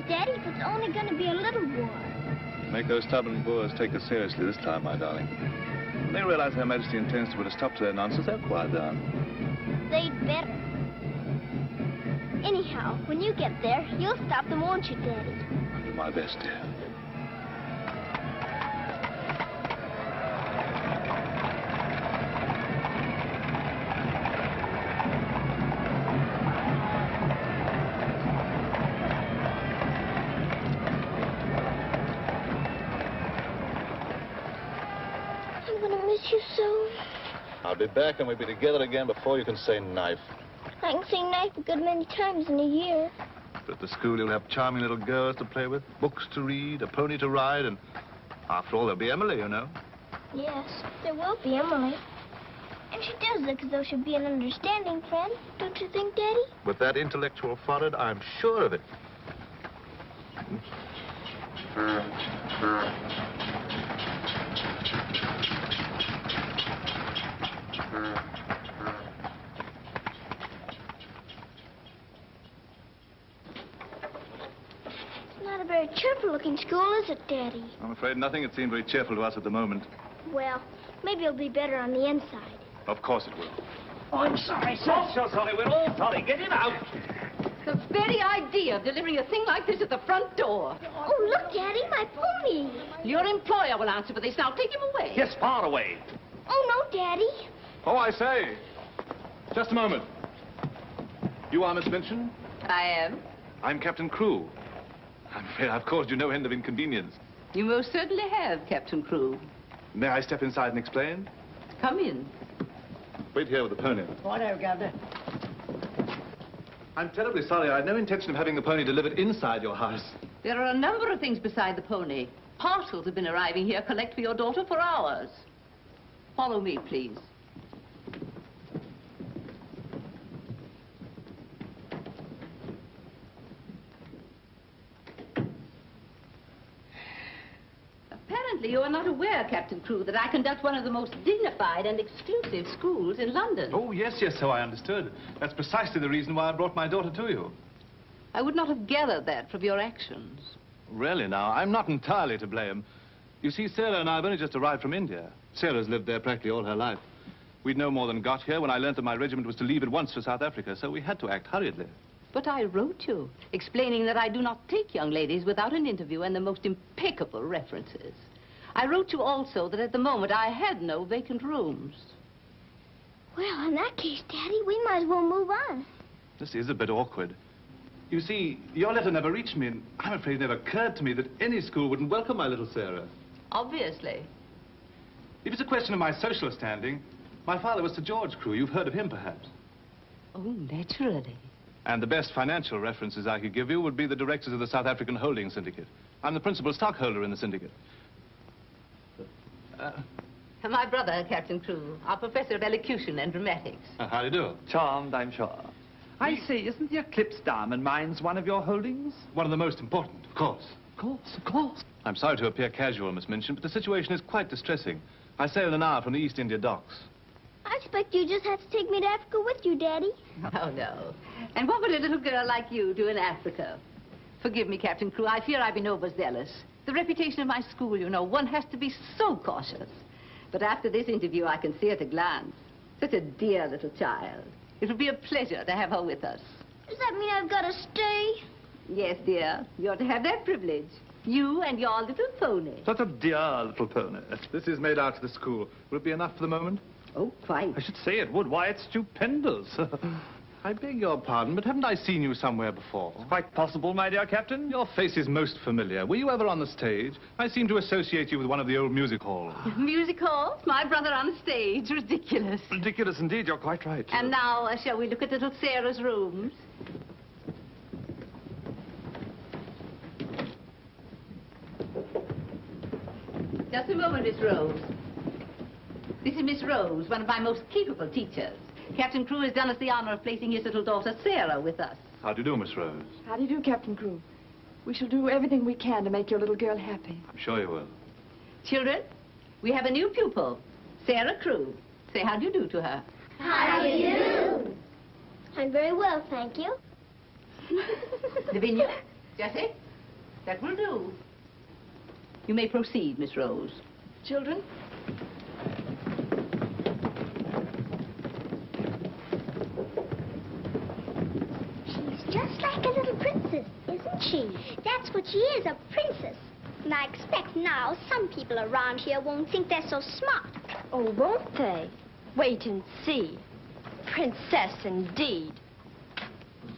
Daddy, if it's only going to be a little war. Make those stubborn Boers take us seriously this time, my darling. When they realize Her Majesty intends to put a stop to their nonsense, they'll quiet down. They'd better. Anyhow, when you get there, you'll stop them, won't you, Daddy? I'll do my best, dear. You so. I'll be back and we'll be together again before you can say knife. I can say knife a good many times in a year. But at the school you'll have charming little girls to play with, books to read, a pony to ride, and after all there'll be Emily, you know. Yes, there will be Emily. And she does look as though she'd be an understanding friend, don't you think, Daddy? With that intellectual forehead, I'm sure of it. Not a very cheerful-looking school, is it, Daddy? I'm afraid nothing had seemed very cheerful to us at the moment. Well, maybe it'll be better on the inside. Of course it will. Oh, I'm sorry, sir. So sorry. We're all sorry. Get him out. The very idea of delivering a thing like this at the front door. Oh, look, Daddy, my pony. Your employer will answer for this. Now, take him away. Yes, far away. Oh, no, Daddy. Oh, I say. Just a moment. You are Miss Minchin? I am. I'm Captain Crewe. I'm afraid I've caused you no end of inconvenience. You most certainly have, Captain Crewe. May I step inside and explain? Come in. Wait here with the pony. Righto, Governor. I'm terribly sorry. I had no intention of having the pony delivered inside your house. There are a number of things beside the pony. Parcels have been arriving here, collect for your daughter for hours. Follow me, please. Apparently, you are not aware, Captain Crewe, that I conduct one of the most dignified and exclusive schools in London. Oh, yes, so I understood. That's precisely the reason why I brought my daughter to you. I would not have gathered that from your actions. Really, now, I'm not entirely to blame. You see, Sarah and I have only just arrived from India. Sarah's lived there practically all her life. We'd no more than got here when I learned that my regiment was to leave at once for South Africa, so we had to act hurriedly. But I wrote you, explaining that I do not take young ladies without an interview and the most impeccable references. I wrote you also that at the moment I had no vacant rooms. Well, in that case, Daddy, we might as well move on. This is a bit awkward. You see, your letter never reached me, and I'm afraid it never occurred to me that any school wouldn't welcome my little Sarah. Obviously. If it's a question of my social standing, my father was Sir George Crewe. You've heard of him, perhaps. Oh, naturally. And the best financial references I could give you would be the directors of the South African Holding Syndicate. I'm the principal stockholder in the syndicate. My brother, Captain Crewe, our professor of elocution and dramatics. How do you do? Charmed, I'm sure. I say, isn't the Eclipse Diamond Mines one of your holdings? One of the most important, of course. Of course, of course. I'm sorry to appear casual, Miss Minchin, but the situation is quite distressing. I sail in an hour from the East India docks. I expect you just have to take me to Africa with you, Daddy. Oh, no. And what would a little girl like you do in Africa? Forgive me, Captain Crewe. I fear I've been overzealous. The reputation of my school, you know, one has to be so cautious. But after this interview, I can see at a glance. Such a dear little child. It will be a pleasure to have her with us. Does that mean I've got to stay? Yes, dear. You're to have that privilege. You and your little pony. Such a dear little pony. This is made out to the school. Will it be enough for the moment? Oh, quite. I should say it would. Why, it's stupendous. I beg your pardon, but haven't I seen you somewhere before? It's quite possible, my dear Captain. Your face is most familiar. Were you ever on the stage? I seem to associate you with one of the old music halls. Music halls? My brother on stage? Ridiculous. Ridiculous indeed. You're quite right. And now, shall we look at little Sarah's rooms? Just a moment, Miss Rose. This is Miss Rose, one of my most capable teachers. Captain Crewe has done us the honor of placing his little daughter, Sarah, with us. How do you do, Miss Rose? How do you do, Captain Crewe? We shall do everything we can to make your little girl happy. I'm sure you will. Children, we have a new pupil, Sarah Crewe. Say how do you do to her. How do you do? I'm very well, thank you. Lavinia, Jessie, That will do. You may proceed, Miss Rose. Children? She's just like a little princess, isn't she? That's what she is, a princess. And I expect now some people around here won't think they're so smart. Oh, won't they? Wait and see. Princess, indeed.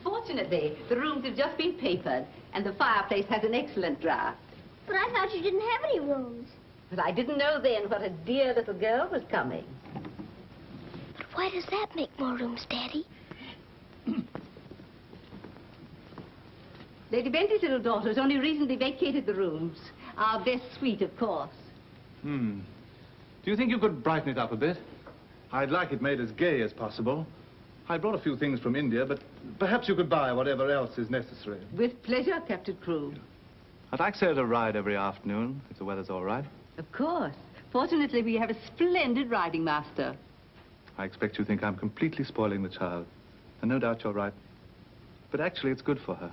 Fortunately, the rooms have just been papered, and the fireplace has an excellent draft. But I thought you didn't have any rooms. But I didn't know then what a dear little girl was coming. But why does that make more rooms, Daddy? Lady Bentley's little daughter has only recently vacated the rooms. Our best suite, of course. Do you think you could brighten it up a bit? I'd like it made as gay as possible. I brought a few things from India, but perhaps you could buy whatever else is necessary. With pleasure, Captain Crewe. I'd like Sarah to ride every afternoon, if the weather's all right. Of course. Fortunately, we have a splendid riding master. I expect you think I'm completely spoiling the child. And no doubt you're right. But actually, it's good for her.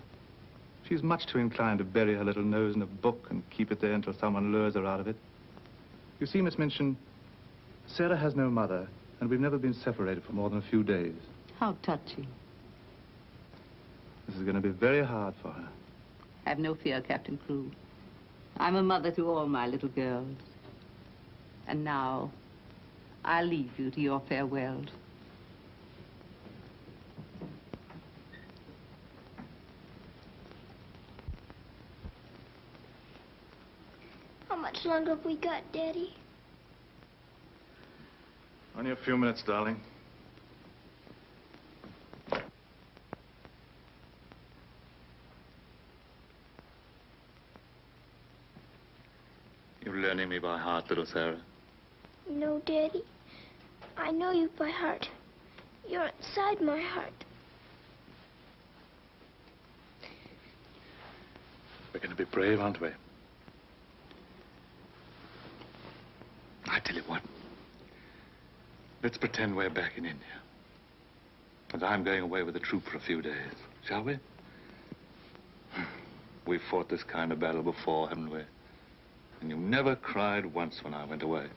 She's much too inclined to bury her little nose in a book and keep it there until someone lures her out of it. You see, Miss Minchin, Sarah has no mother, and we've never been separated for more than a few days. How touching. This is going to be very hard for her. Have no fear, Captain Crewe. I'm a mother to all my little girls. And now, I'll leave you to your farewells. How much longer have we got, Daddy? Only a few minutes, darling. You're learning me by heart, little Sarah. No, Daddy. I know you by heart. You're inside my heart. We're going to be brave, aren't we? I tell you what. Let's pretend we're back in India. And I'm going away with the troop for a few days. Shall we? We've fought this kind of battle before, haven't we? And you never cried once when I went away.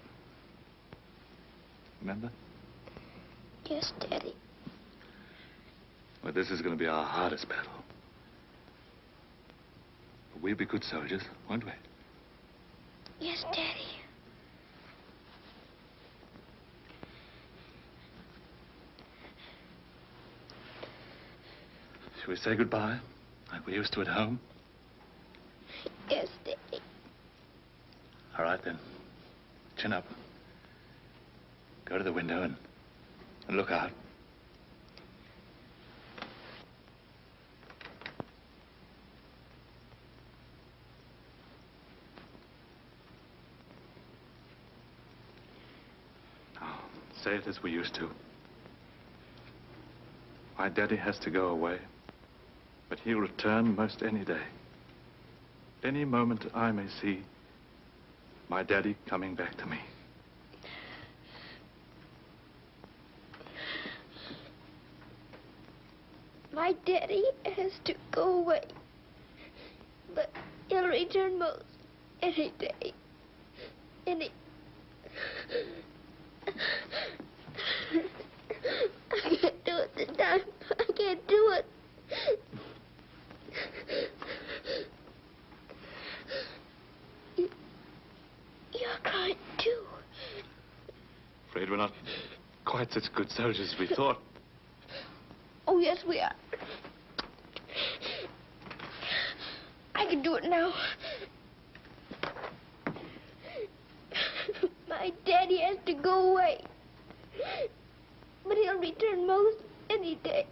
Remember? Yes, Daddy. Well, this is going to be our hardest battle. But we'll be good soldiers, won't we? Yes, Daddy. Shall we say goodbye, like we used to at home? Yes, Daddy. All right, then. Chin up. Go to the window and look out. Now, say it as we used to. My daddy has to go away, but he'll return most any day. Any moment I may see my daddy coming back to me. My daddy has to go away, but he'll return most any day. I can't do it this time. I can't do it. You're crying too. Afraid we're not quite such good soldiers as we thought. Oh, yes, we are. I can do it now. My daddy has to go away. But he'll return most any day.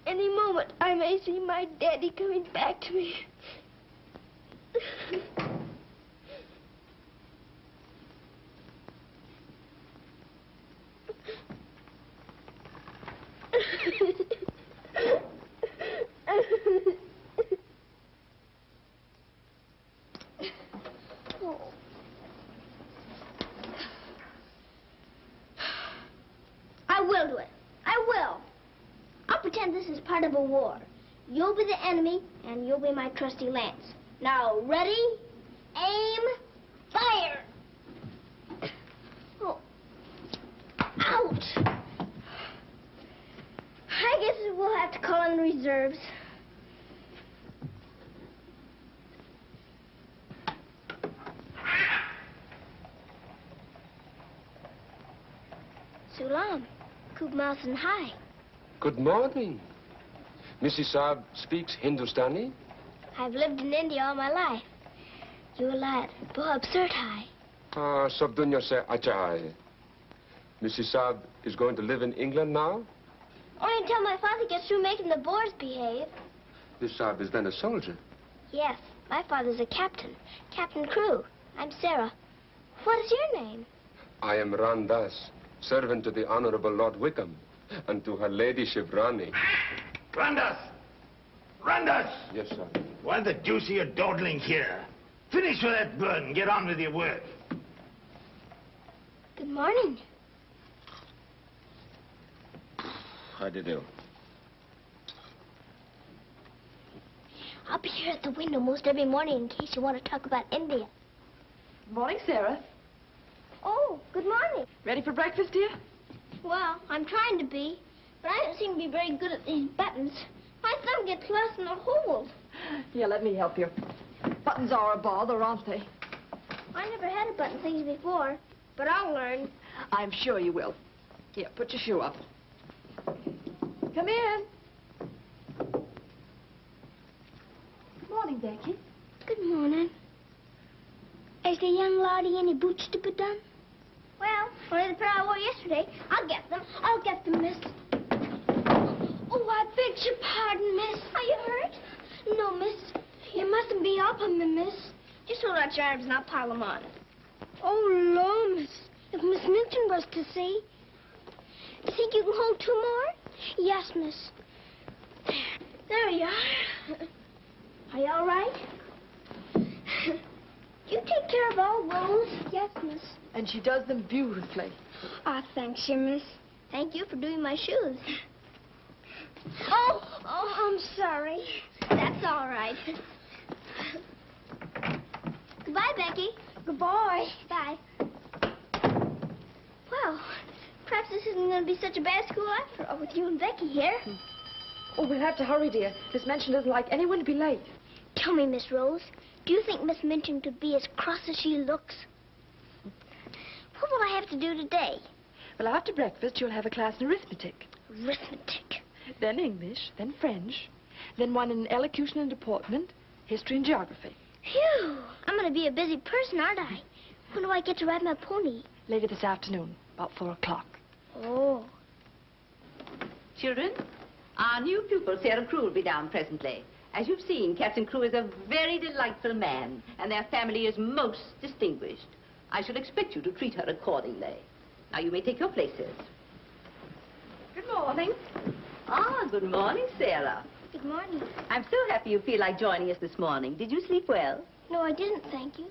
Any moment, I may see my daddy coming back to me. I will do it. I will. I'll pretend this is part of a war. You'll be the enemy, and you'll be my trusty lance. Now, ready, aim, fire! Oh. Ouch! I guess we'll have to call in the reserves. Sulam, Kubmas and Hai. Good morning. Mrs. Saab speaks Hindustani? I've lived in India all my life. You lad, bahut absurd hai. Ah, sab dunya se acha hai. Mrs. Saab is going to live in England now? Only until my father gets through making the Boers behave. Miss Saab is then a soldier. Yes, my father's a captain. Captain Crew. I'm Sarah. What is your name? I am Ran Das, servant to the Honorable Lord Wickham, and to her ladyship Rani. Randas! Randas! Yes, sir. Why the deuce are you dawdling here? Finish with that bird and get on with your work. Good morning. How do you do? I'll be here at the window most every morning in case you want to talk about India. Morning, Sarah. Oh, good morning. Ready for breakfast, dear? Well, I'm trying to be, but I don't seem to be very good at these buttons. My thumb gets lost in the holes. Yeah, let me help you. Buttons are a bother, aren't they? I never had a button things before, but I'll learn. I'm sure you will. Here, put your shoe up. Come in. Good morning, Becky. Good morning. Is the young laddie any boots to be done? Well, only the pair I wore yesterday. I'll get them. I'll get them, miss. Oh, I beg your pardon, miss. Are you hurt? No, miss. You mustn't be up on me, miss. Just hold out your arms and I'll pile them on. Oh, Lord, miss. If Miss Milton was to see. Think you can hold two more? Yes, miss. There you are. Are you all right? You take care of all those? Yes, miss. And she does them beautifully. Ah, thanks, you, miss. Thank you for doing my shoes. Oh, I'm sorry. That's all right. Goodbye, Becky. Goodbye. Bye. Well, perhaps this isn't going to be such a bad school after all with you and Becky here. Oh, we'll have to hurry, dear. Miss Minchin doesn't like anyone to be late. Tell me, Miss Rose, do you think Miss Minchin could be as cross as she looks? What will I have to do today? Well, after breakfast, you'll have a class in arithmetic. Arithmetic. Then English, then French, then one in elocution and deportment, history and geography. Phew! I'm going to be a busy person, aren't I? When do I get to ride my pony? Later this afternoon, about 4 o'clock. Oh. Children, our new pupil, Sarah Crew, will be down presently. As you've seen, Captain Crew is a very delightful man, and their family is most distinguished. I should expect you to treat her accordingly. Now, you may take your places. Good morning. Ah, good morning, Sarah. Good morning. I'm so happy you feel like joining us this morning. Did you sleep well? No, I didn't, thank you.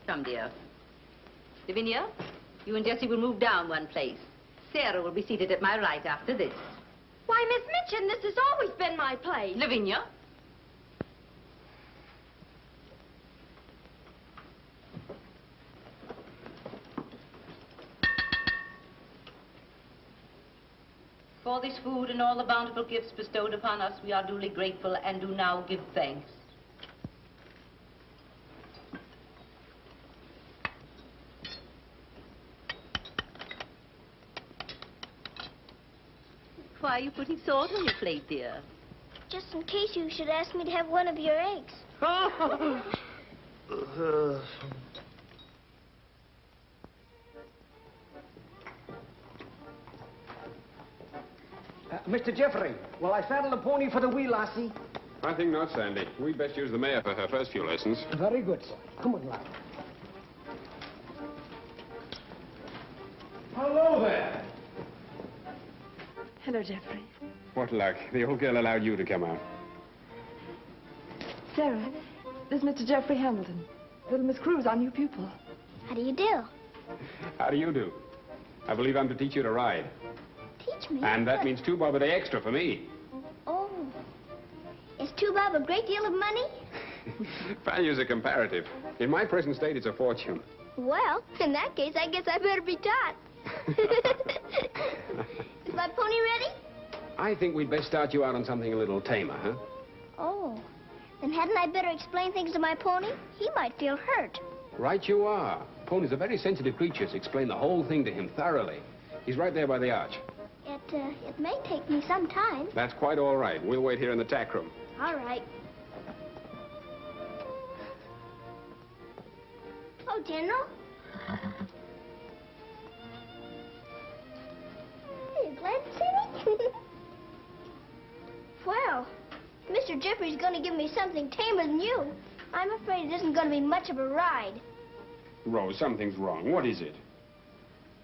Come, dear. Lavinia, you and Jessie will move down one place. Sarah will be seated at my right after this. Why, Miss Minchin, this has always been my place. Lavinia. For this food and all the bountiful gifts bestowed upon us, we are duly grateful and do now give thanks. Why are you putting salt on your plate, dear? Just in case you should ask me to have one of your eggs. Mr. Jeffrey, will I saddle the pony for the wee lassie? I think not, Sandy. We'd best use the mare for her first few lessons. Very good, sir. Come on, lad. Hello there. Hello, Jeffrey. What luck. The old girl allowed you to come out. Sarah, this is Mr. Jeffrey Hamilton. Little Miss Crew's our new pupil. How do you do? How do you do? I believe I'm to teach you to ride. Teach me. And that means 2 bob a day extra for me. tube have a great deal of money? Values are comparative. In my present state, it's a fortune. Well, in that case, I guess I better be taught. Is my pony ready? I think we'd best start you out on something a little tamer, huh? Oh, then hadn't I better explain things to my pony? He might feel hurt. Right you are. Ponies are very sensitive creatures. Explain the whole thing to him thoroughly. He's right there by the arch. It may take me some time. That's quite all right. We'll wait here in the tack room. All right. Oh, General. Are you glad to see me? Well, Mr. Jeffrey's going to give me something tamer than you. I'm afraid it isn't going to be much of a ride. Rose, something's wrong. What is it?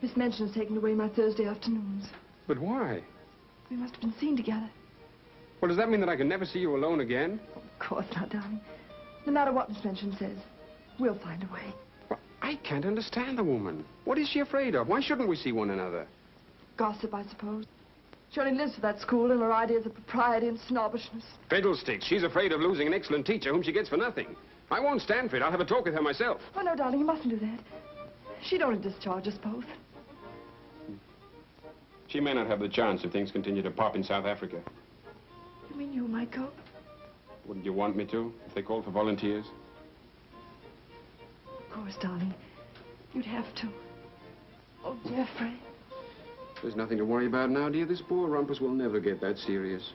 Miss Minchin's taken away my Thursday afternoons. But why? We must have been seen together. Well, does that mean that I can never see you alone again? Of course not, darling. No matter what Miss Minchin says, we'll find a way. Well, I can't understand the woman. What is she afraid of? Why shouldn't we see one another? Gossip, I suppose. She only lives for that school and her ideas of propriety and snobbishness. Fiddlesticks. She's afraid of losing an excellent teacher whom she gets for nothing. I won't stand for it. I'll have a talk with her myself. Oh, no, darling, you mustn't do that. She'd only discharge us both. She may not have the chance if things continue to pop in South Africa. You mean you might go? Wouldn't you want me to, if they called for volunteers? Of course, darling. You'd have to. Oh, Jeffrey. There's nothing to worry about now, dear. This poor rumpus will never get that serious.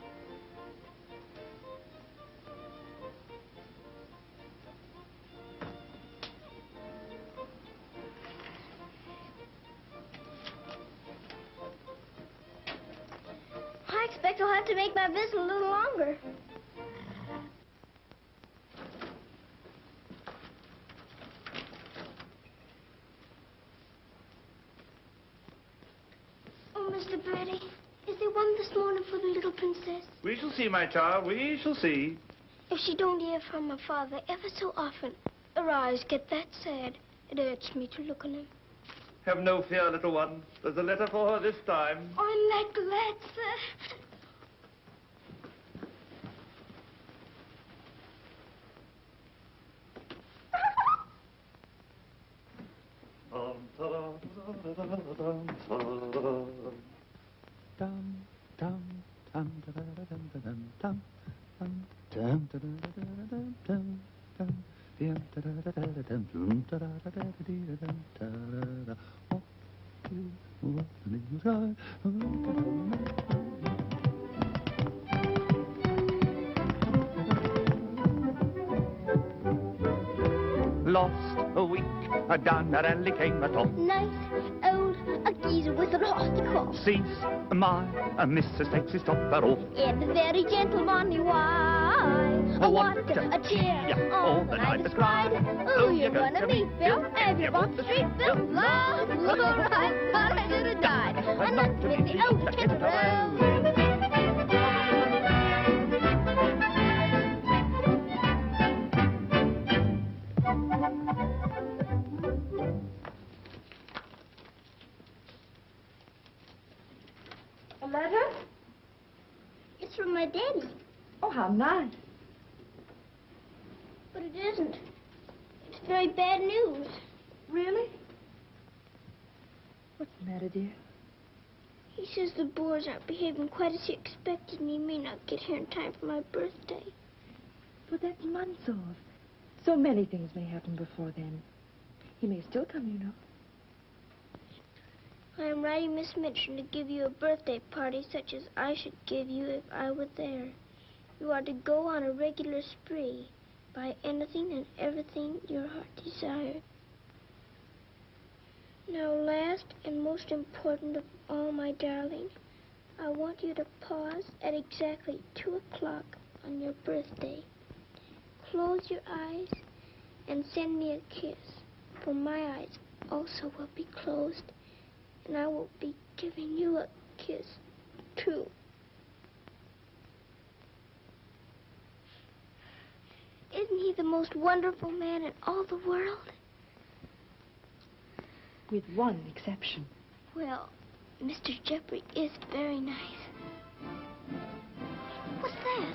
I expect I'll have to make my visit a little longer. Oh, Mr. Birdie, is there one this morning for the little princess? We shall see, my child. We shall see. If she don't hear from her father ever so often, her eyes get that sad. It hurts me to look on them. Have no fear, little one. There's a letter for her this time. I'm that glad, sir. Lost a week, down at alley came a top. Nice old a geezer with a lost crop. Sees my missus takes his topper off. In a very gentlemanly way. Oh, What a cheer all the night has cried. Oh, you're gonna meet Bill, and you want the street Bill. Love, I thought I should have died. And not to make the old kid road. A letter? It's from my daddy. Oh, how nice. But it isn't. It's very bad news. Really? What's the matter, dear? He says the Boers aren't behaving quite as he expected, and he may not get here in time for my birthday. But that's months off. So many things may happen before then. He may still come, you know. I am writing Miss Minchin to give you a birthday party such as I should give you if I were there. You are to go on a regular spree, buy anything and everything your heart desires. Now, last and most important of all, my darling, I want you to pause at exactly 2 o'clock on your birthday. Close your eyes and send me a kiss, for my eyes also will be closed, and I will be giving you a kiss, too. Isn't he the most wonderful man in all the world? With one exception. Well, Mr. Jeffrey is very nice. What's that?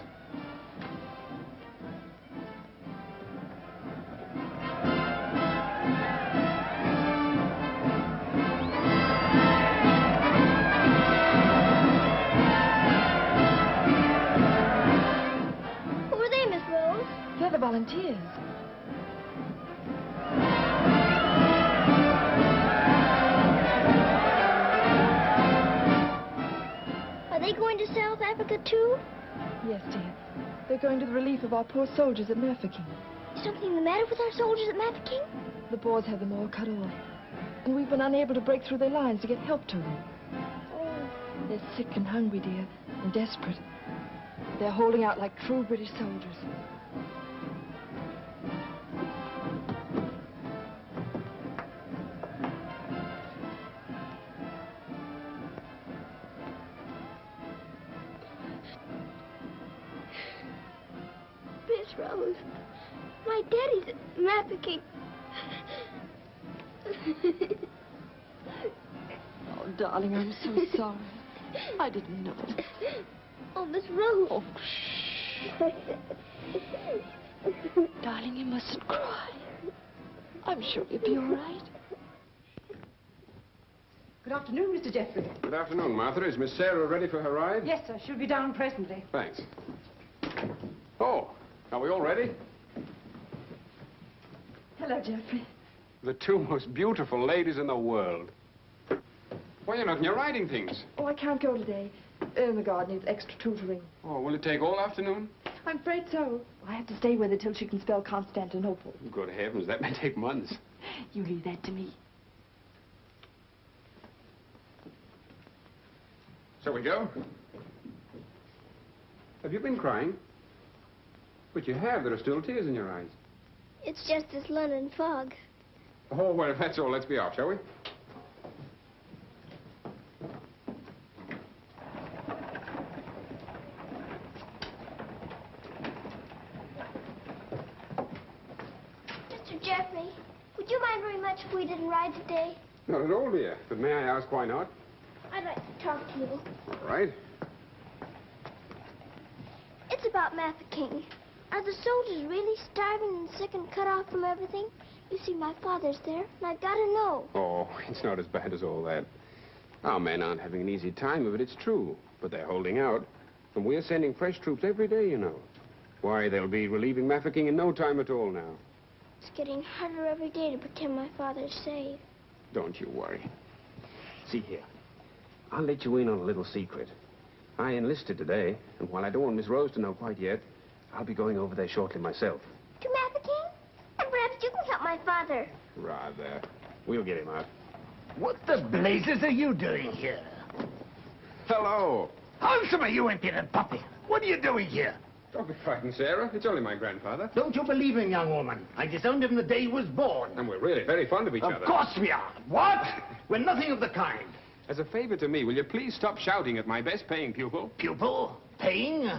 Africa, too? Yes, dear. They're going to the relief of our poor soldiers at Mafeking. Is something the matter with our soldiers at Mafeking? The Boers have them all cut off. And we've been unable to break through their lines to get help to them. Oh. They're sick and hungry, dear, and desperate. They're holding out like true British soldiers. Miss Rose, my daddy's at Mafeking. Oh, darling, I'm so sorry. I didn't know. Oh, Miss Rose. Oh, darling, you mustn't cry. I'm sure you'll be all right. Good afternoon, Mr. Jeffrey. Good afternoon, Martha. Is Miss Sarah ready for her ride? Yes, sir. She'll be down presently. Thanks. Oh, are we all ready? Hello, Jeffrey. The two most beautiful ladies in the world. Why, you're not in your riding things. Oh, I can't go today. Ermengarde needs extra tutoring. Oh, will it take all afternoon? I'm afraid so. I have to stay with her till she can spell Constantinople. Good heavens, that may take months. You leave that to me. Shall we go? Have you been crying? But you have. There are still tears in your eyes. It's just this London fog. Oh, well, if that's all, let's be off, shall we? Mr. Jeffrey, would you mind very much if we didn't ride today? Not at all, dear. But may I ask why not? I'd like to talk to you. All right. It's about Mafeking. Are the soldiers really starving and sick and cut off from everything? You see, my father's there, and I've got to know. Oh, it's not as bad as all that. Our men aren't having an easy time of it, it's true. But they're holding out. And we're sending fresh troops every day, you know. Why, they'll be relieving Mafeking in no time at all now. It's getting harder every day to pretend my father's safe. Don't you worry. See here. I'll let you in on a little secret. I enlisted today, and while I don't want Miss Rose to know quite yet, I'll be going over there shortly myself. To Mafeking? And perhaps you can help my father. Rather. We'll get him out. What the blazes are you doing here? Hello. Hodgson, you impudent puppy. What are you doing here? Don't be frightened, Sarah. It's only my grandfather. Don't you believe him, young woman? I disowned him the day he was born. And we're really very fond of each other. Of course we are. What? We're nothing of the kind. As a favor to me, will you please stop shouting at my best-paying pupil? Pupil? Paying?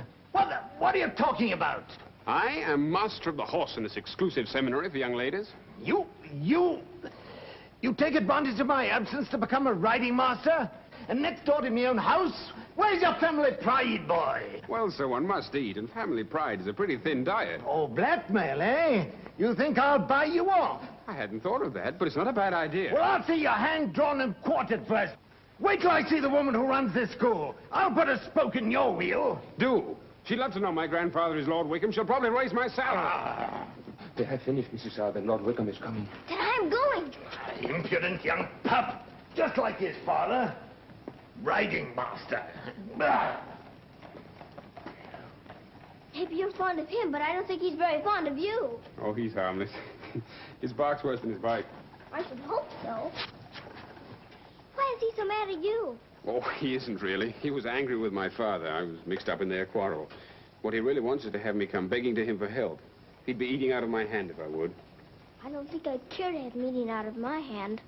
What are you talking about? I am master of the horse in this exclusive seminary for young ladies. You take advantage of my absence to become a riding master? And next door to my own house? Where's your family pride, boy? Well, sir, one must eat, and family pride is a pretty thin diet. Oh, blackmail, eh? You think I'll buy you off? I hadn't thought of that, but it's not a bad idea. Well, I'll see your hand drawn and quartered first. Wait till I see the woman who runs this school. I'll put a spoke in your wheel. Do. She'd love to know my grandfather is Lord Wickham. She'll probably raise my salary. They have finished, Mrs. Arthur. Lord Wickham is coming. Then I'm going. Impudent young pup. Just like his father. Riding master. Bah. Maybe you're fond of him, but I don't think he's very fond of you. Oh, he's harmless. His bark's worse than his bite. I should hope so. Why is he so mad at you? Oh, he isn't really. He was angry with my father. I was mixed up in their quarrel. What he really wants is to have me come begging to him for help. He'd be eating out of my hand if I would. I don't think I'd care to have him eating out of my hand.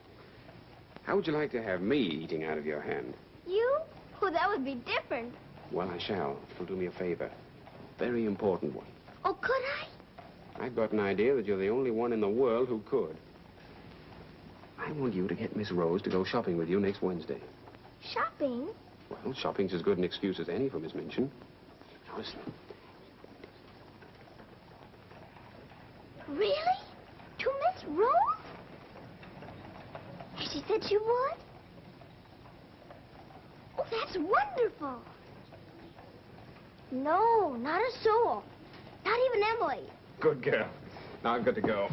How would you like to have me eating out of your hand? You? Oh, that would be different. Well, I shall. It'll do me a favor. Very important one. Oh, could I? I've got an idea that you're the only one in the world who could. I want you to get Miss Rose to go shopping with you next Wednesday. Shopping? Well, shopping's as good an excuse as any for Miss Minchin. Now, listen. Really? To Miss Rose? She said she would? Oh, that's wonderful. No, not a soul. Not even Emily. Good girl. Now I've got to go.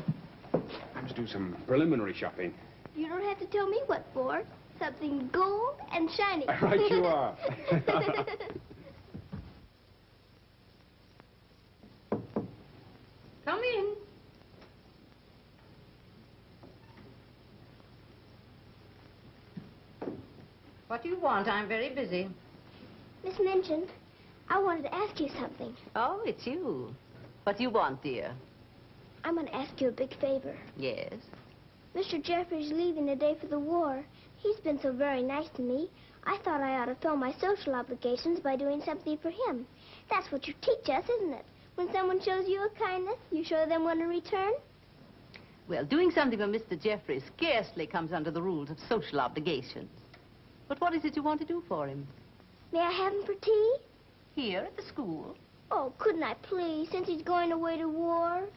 I must do some preliminary shopping. You don't have to tell me what for. Something gold and shiny. Right you are. Come in. What do you want? I'm very busy. Miss Minchin, I wanted to ask you something. Oh, it's you. What do you want, dear? I'm going to ask you a big favor. Yes? Mr. Jeffrey's leaving the day for the war. He's been so very nice to me. I thought I ought to fill my social obligations by doing something for him. That's what you teach us, isn't it? When someone shows you a kindness, you show them one in return. Well, doing something for Mr. Jeffrey scarcely comes under the rules of social obligations. But what is it you want to do for him? May I have him for tea? Here at the school? Oh, couldn't I please, since he's going away to war?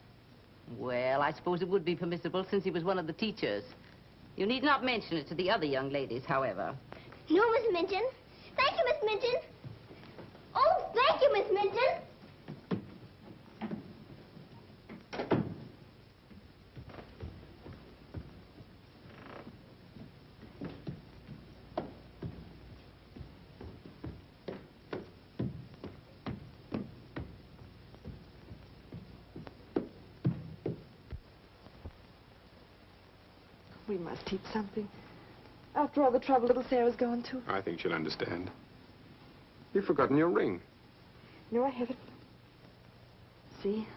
Well, I suppose it would be permissible since he was one of the teachers. You need not mention it to the other young ladies, however. No, Miss Minchin. Thank you, Miss Minchin. Oh, thank you, Miss Minchin. We must eat something. After all the trouble little Sarah's gone to. I think she'll understand. You've forgotten your ring. No, I haven't. See?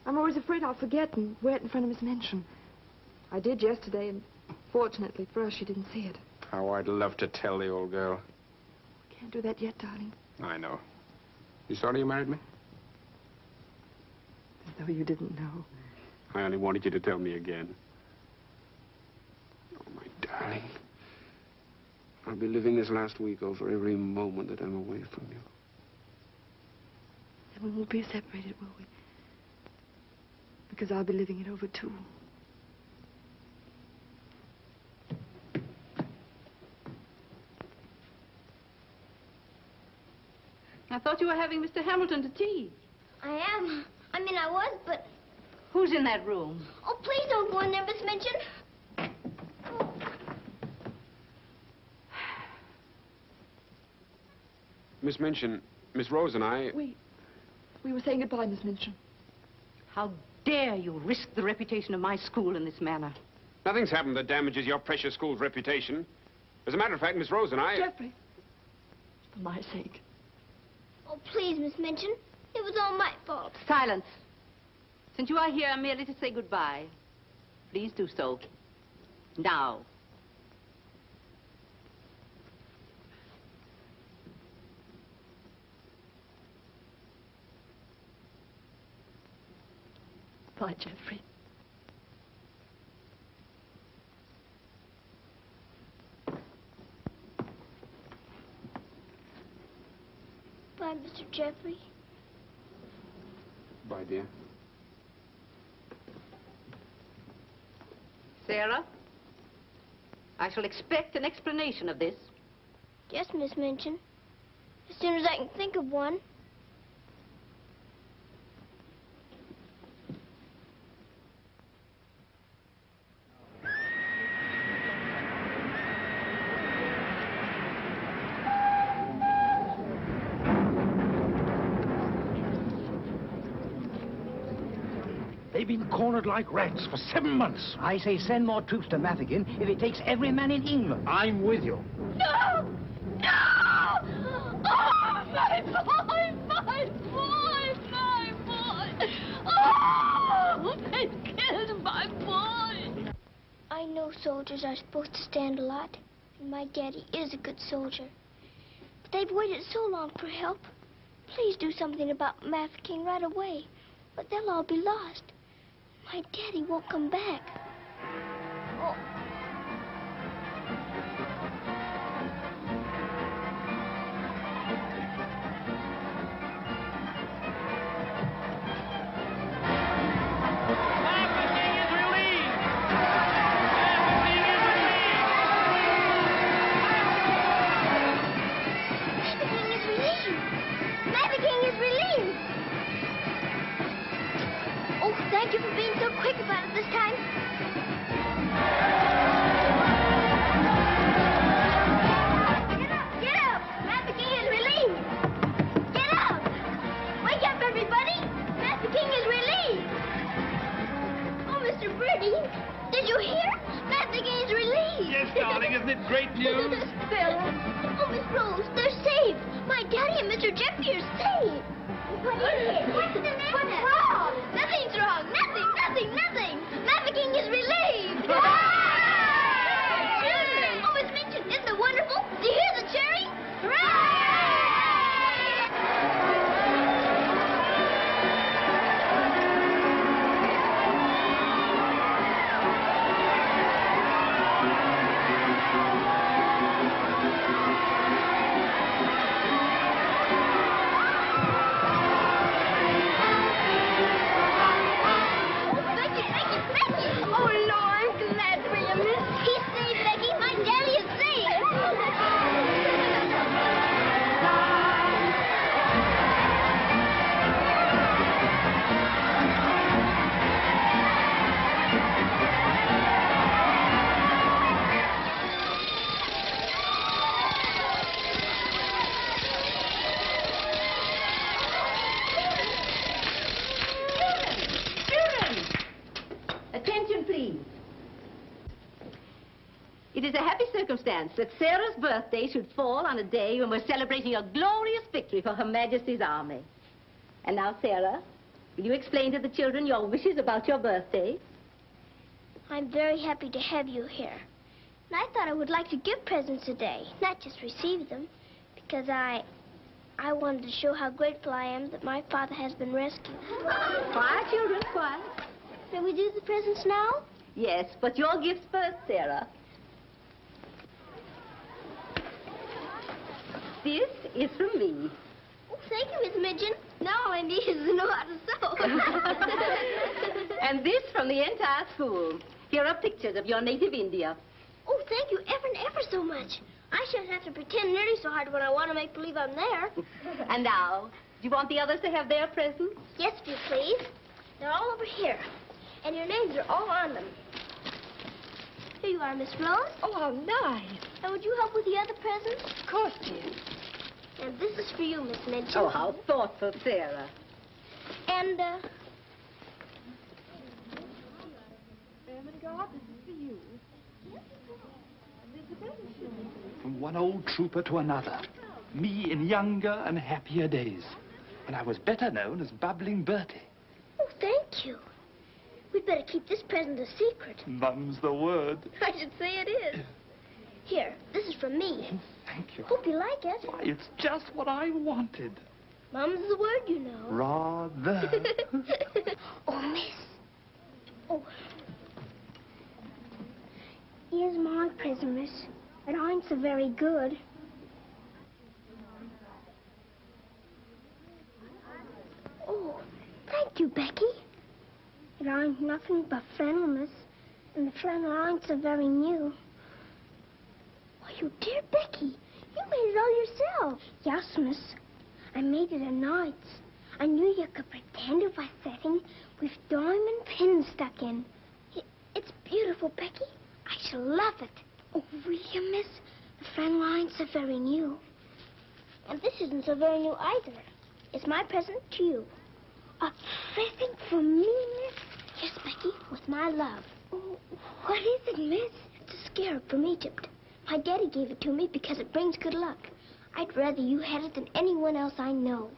I'm always afraid I'll forget and wear it in front of Miss Minchin. I did yesterday, and fortunately for us, she didn't see it. How I'd love to tell the old girl. Can't do that yet, darling. I know. You sorry you married me? As though you didn't know. I only wanted you to tell me again. Oh, my darling. I'll be living this last week over every moment that I'm away from you. Then we won't be separated, will we? Because I'll be living it over, too. I thought you were having Mr. Hamilton to tea. I am. I mean, I was, but... Who's in that room? Oh, please don't go in there, Miss Minchin. Oh. Miss Minchin, Miss Rose and I... We were saying goodbye, Miss Minchin. How dare you risk the reputation of my school in this manner? Nothing's happened that damages your precious school's reputation. As a matter of fact, Miss Rose and I... Jeffrey, for my sake. Oh, please, Miss Minchin. It was all my fault. Silence. Since you are here merely to say goodbye, please do so. Now. Bye, Jeffrey. Bye, Mr. Jeffrey. Bye, dear. Sarah, I shall expect an explanation of this. Yes, Miss Minchin. As soon as I can think of one. They've been cornered like rats for 7 months. I say send more troops to Mafeking if it takes every man in England. I'm with you. No! No! Oh, my boy! My boy! My boy! Oh! They killed my boy! I know soldiers are supposed to stand a lot, and my daddy is a good soldier. But they've waited so long for help. Please do something about Mafeking right away, but they'll all be lost. My daddy won't come back. Oh. Thank you for being so quick about it this time. darling. Isn't it great news? Sarah. Oh, Miss Rose, they're safe. My daddy and Mr. Jeffrey are safe. What is it? What's wrong? Nothing's wrong. Nothing. Maverick is relieved. Oh, Miss Minchin, isn't it wonderful? Do you hear the cheering? Hooray! It is a happy circumstance that Sarah's birthday should fall on a day when we're celebrating a glorious victory for Her Majesty's army. And now, Sarah, will you explain to the children your wishes about your birthday? I'm very happy to have you here. And I thought I would like to give presents today, not just receive them, because I wanted to show how grateful I am that my father has been rescued. Quiet, children, quiet. May we do the presents now? Yes, but your gifts first, Sarah. This is from me. Oh, thank you, Miss Midgeon. Now I need to know how to sew. And this from the entire school. Here are pictures of your native India. Oh, thank you ever so much. I shouldn't have to pretend nearly so hard when I want to make believe I'm there. And now, do you want the others to have their presents? Yes, if you please. They're all over here. And your names are all on them. Here you are, Miss Rose. Oh, how nice. And would you help with the other presents? Of course, dear. And this is for you, Miss Midgeon. Oh, how thoughtful, Sarah. And, From one old trooper to another. Me in younger and happier days. When I was better known as Bubbling Bertie. Oh, thank you. We'd better keep this present a secret. Mum's the word. I should say it is. Here, this is from me. Thank you. Hope you like it. Why, it's just what I wanted. Mum's the word, you know. Rather. Oh, miss. Oh. Here's my present, miss. It ain't so very good. Oh, thank you, Becky. It ain't nothing but flannel, miss. And the flannel ain't so very new. Oh, you dear Becky. You made it all yourself. Yes, miss. I made it at nights. I knew you could pretend it was setting with diamond pins stuck in. It's beautiful, Becky. I shall love it. Oh, will you, miss? The flannel ain't so very new. And this isn't so very new either. It's my present to you. A present for me, miss? Yes, Becky, with my love. Oh, what is it, miss? It's a scarab from Egypt. My daddy gave it to me because it brings good luck. I'd rather you had it than anyone else I know.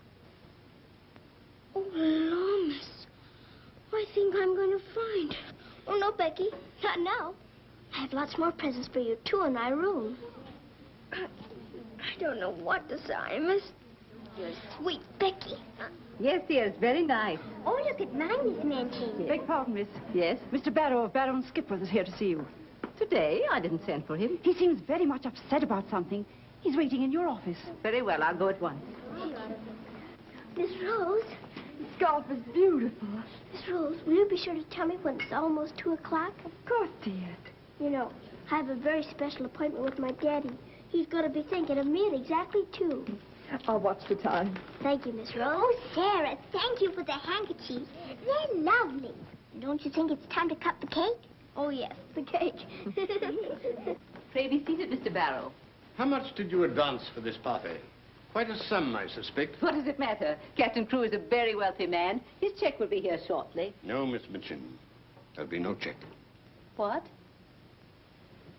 Oh, Lord, miss. I think I'm going to find it. Oh, no, Becky. Not now. I have lots more presents for you, too, in my room. I don't know what to say, miss. You're sweet, Becky. Yes, dear, it's very nice. Oh, look at mine, Miss Mancini. Beg pardon, miss. Yes? Mr. Barrow of Barrow and Skipworth is here to see you. Today, I didn't send for him. He seems very much upset about something. He's waiting in your office. Very well, I'll go at once. Miss Rose. The scarf is beautiful. Miss Rose, will you be sure to tell me when it's almost 2 o'clock? Of course, dear. You know, I have a very special appointment with my daddy. He's going to be thinking of me at exactly 2. I'll watch the time. Thank you, Miss Rose. Oh, Sarah, thank you for the handkerchief. They're lovely. Don't you think it's time to cut the cake? Oh, yes, the cake. Pray be seated, Mr. Barrow. How much did you advance for this party? Quite a sum, I suspect. What does it matter? Captain Crewe is a very wealthy man. His check will be here shortly. No, Miss Mitchin. There'll be no check. What?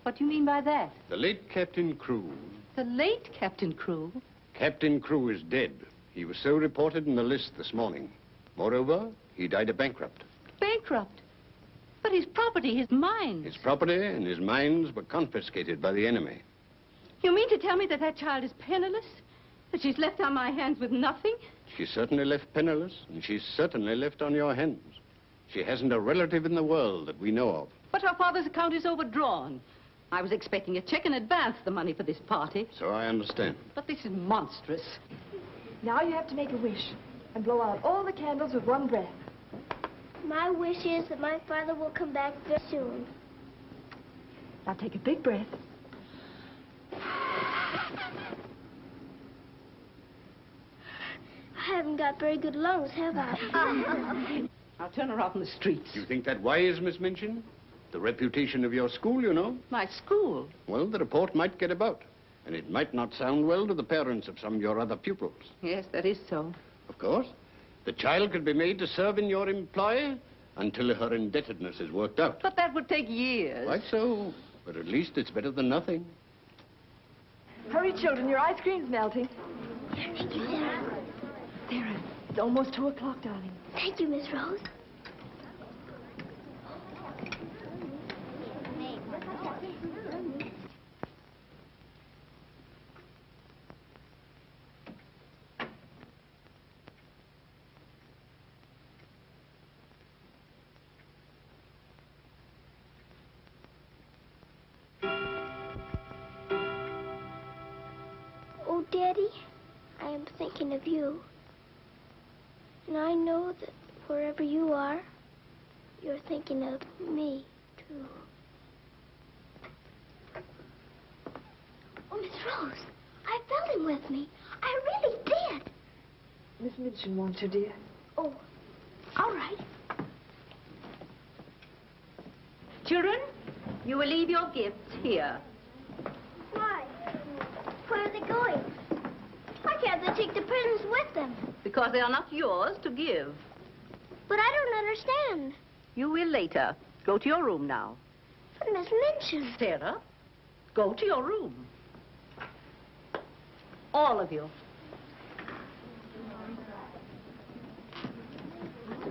What do you mean by that? The late Captain Crewe. The late Captain Crewe? Captain Crewe is dead. He was so reported in the list this morning. Moreover, he died a bankrupt. Bankrupt? But his property, his mines. His property and his mines were confiscated by the enemy. You mean to tell me that that child is penniless? That she's left on my hands with nothing? She's certainly left penniless, and she's certainly left on your hands. She hasn't a relative in the world that we know of. But her father's account is overdrawn. I was expecting a check in advance, the money for this party. So I understand. But this is monstrous. Now you have to make a wish and blow out all the candles with one breath. My wish is that my father will come back very soon. Now take a big breath. I haven't got very good lungs, have I? I'll turn her out in the streets. You think that wise, Miss Minchin? The reputation of your school, you know. My school? Well, the report might get about, and it might not sound well to the parents of some of your other pupils. Yes, that is so. Of course. The child could be made to serve in your employ until her indebtedness is worked out. But that would take years. Quite so. But at least it's better than nothing. Hurry, children, your ice cream's melting. Thank you, Sarah. Sarah, it's almost 2 o'clock, darling. Thank you, Miss Rose. Oh, Daddy, I am thinking of you. And I know that wherever you are, you're thinking of me, too. Oh, Miss Rose, I felt him with me. I really did. Miss Minchin wants you, dear. Oh, all right. Children, you will leave your gifts here. Why? Where are they going? Why can't they take the presents with them? Because they are not yours to give. But I don't understand. You will later. Go to your room now. But Miss Minchin. Sarah, go to your room. All of you.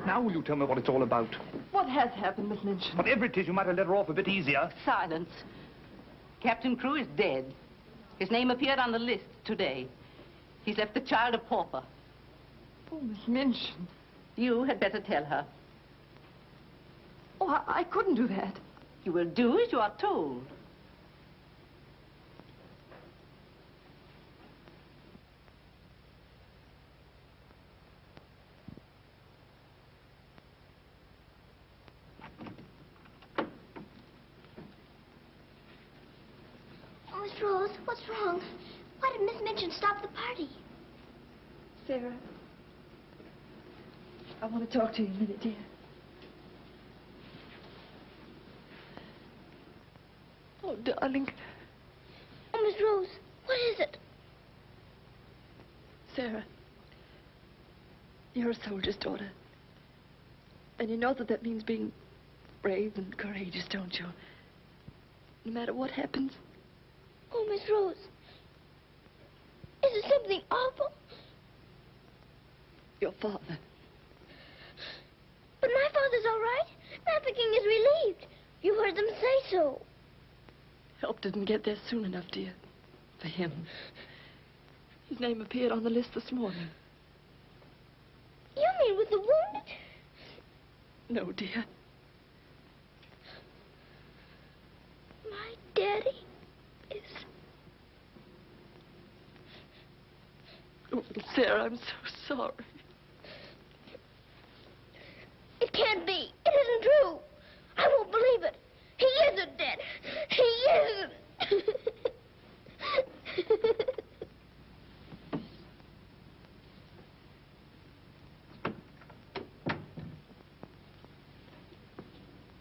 Now will you tell me what it's all about? What has happened, Miss Minchin? Whatever it is, you might have let her off a bit easier. Silence. Captain Crewe is dead. His name appeared on the list today. He's left the child a pauper. Oh, Miss Minchin. You had better tell her. Oh, I couldn't do that. You will do as you are told. Oh, Miss Rose, what's wrong? Why did Miss Minchin stop the party? Sarah, I want to talk to you a minute, dear. Oh, darling. Oh, Miss Rose, what is it? Sarah, you're a soldier's daughter. And you know that means being brave and courageous, don't you? No matter what happens. Oh, Miss Rose, is it something awful? Your father. But my father's all right. Master King is relieved. You heard them say so. Help didn't get there soon enough, dear. For him. His name appeared on the list this morning. You mean with the wounded? No, dear. My daddy is... Oh, Sarah, I'm so sorry. It can't be. It isn't true. I won't believe it. He isn't dead. He isn't.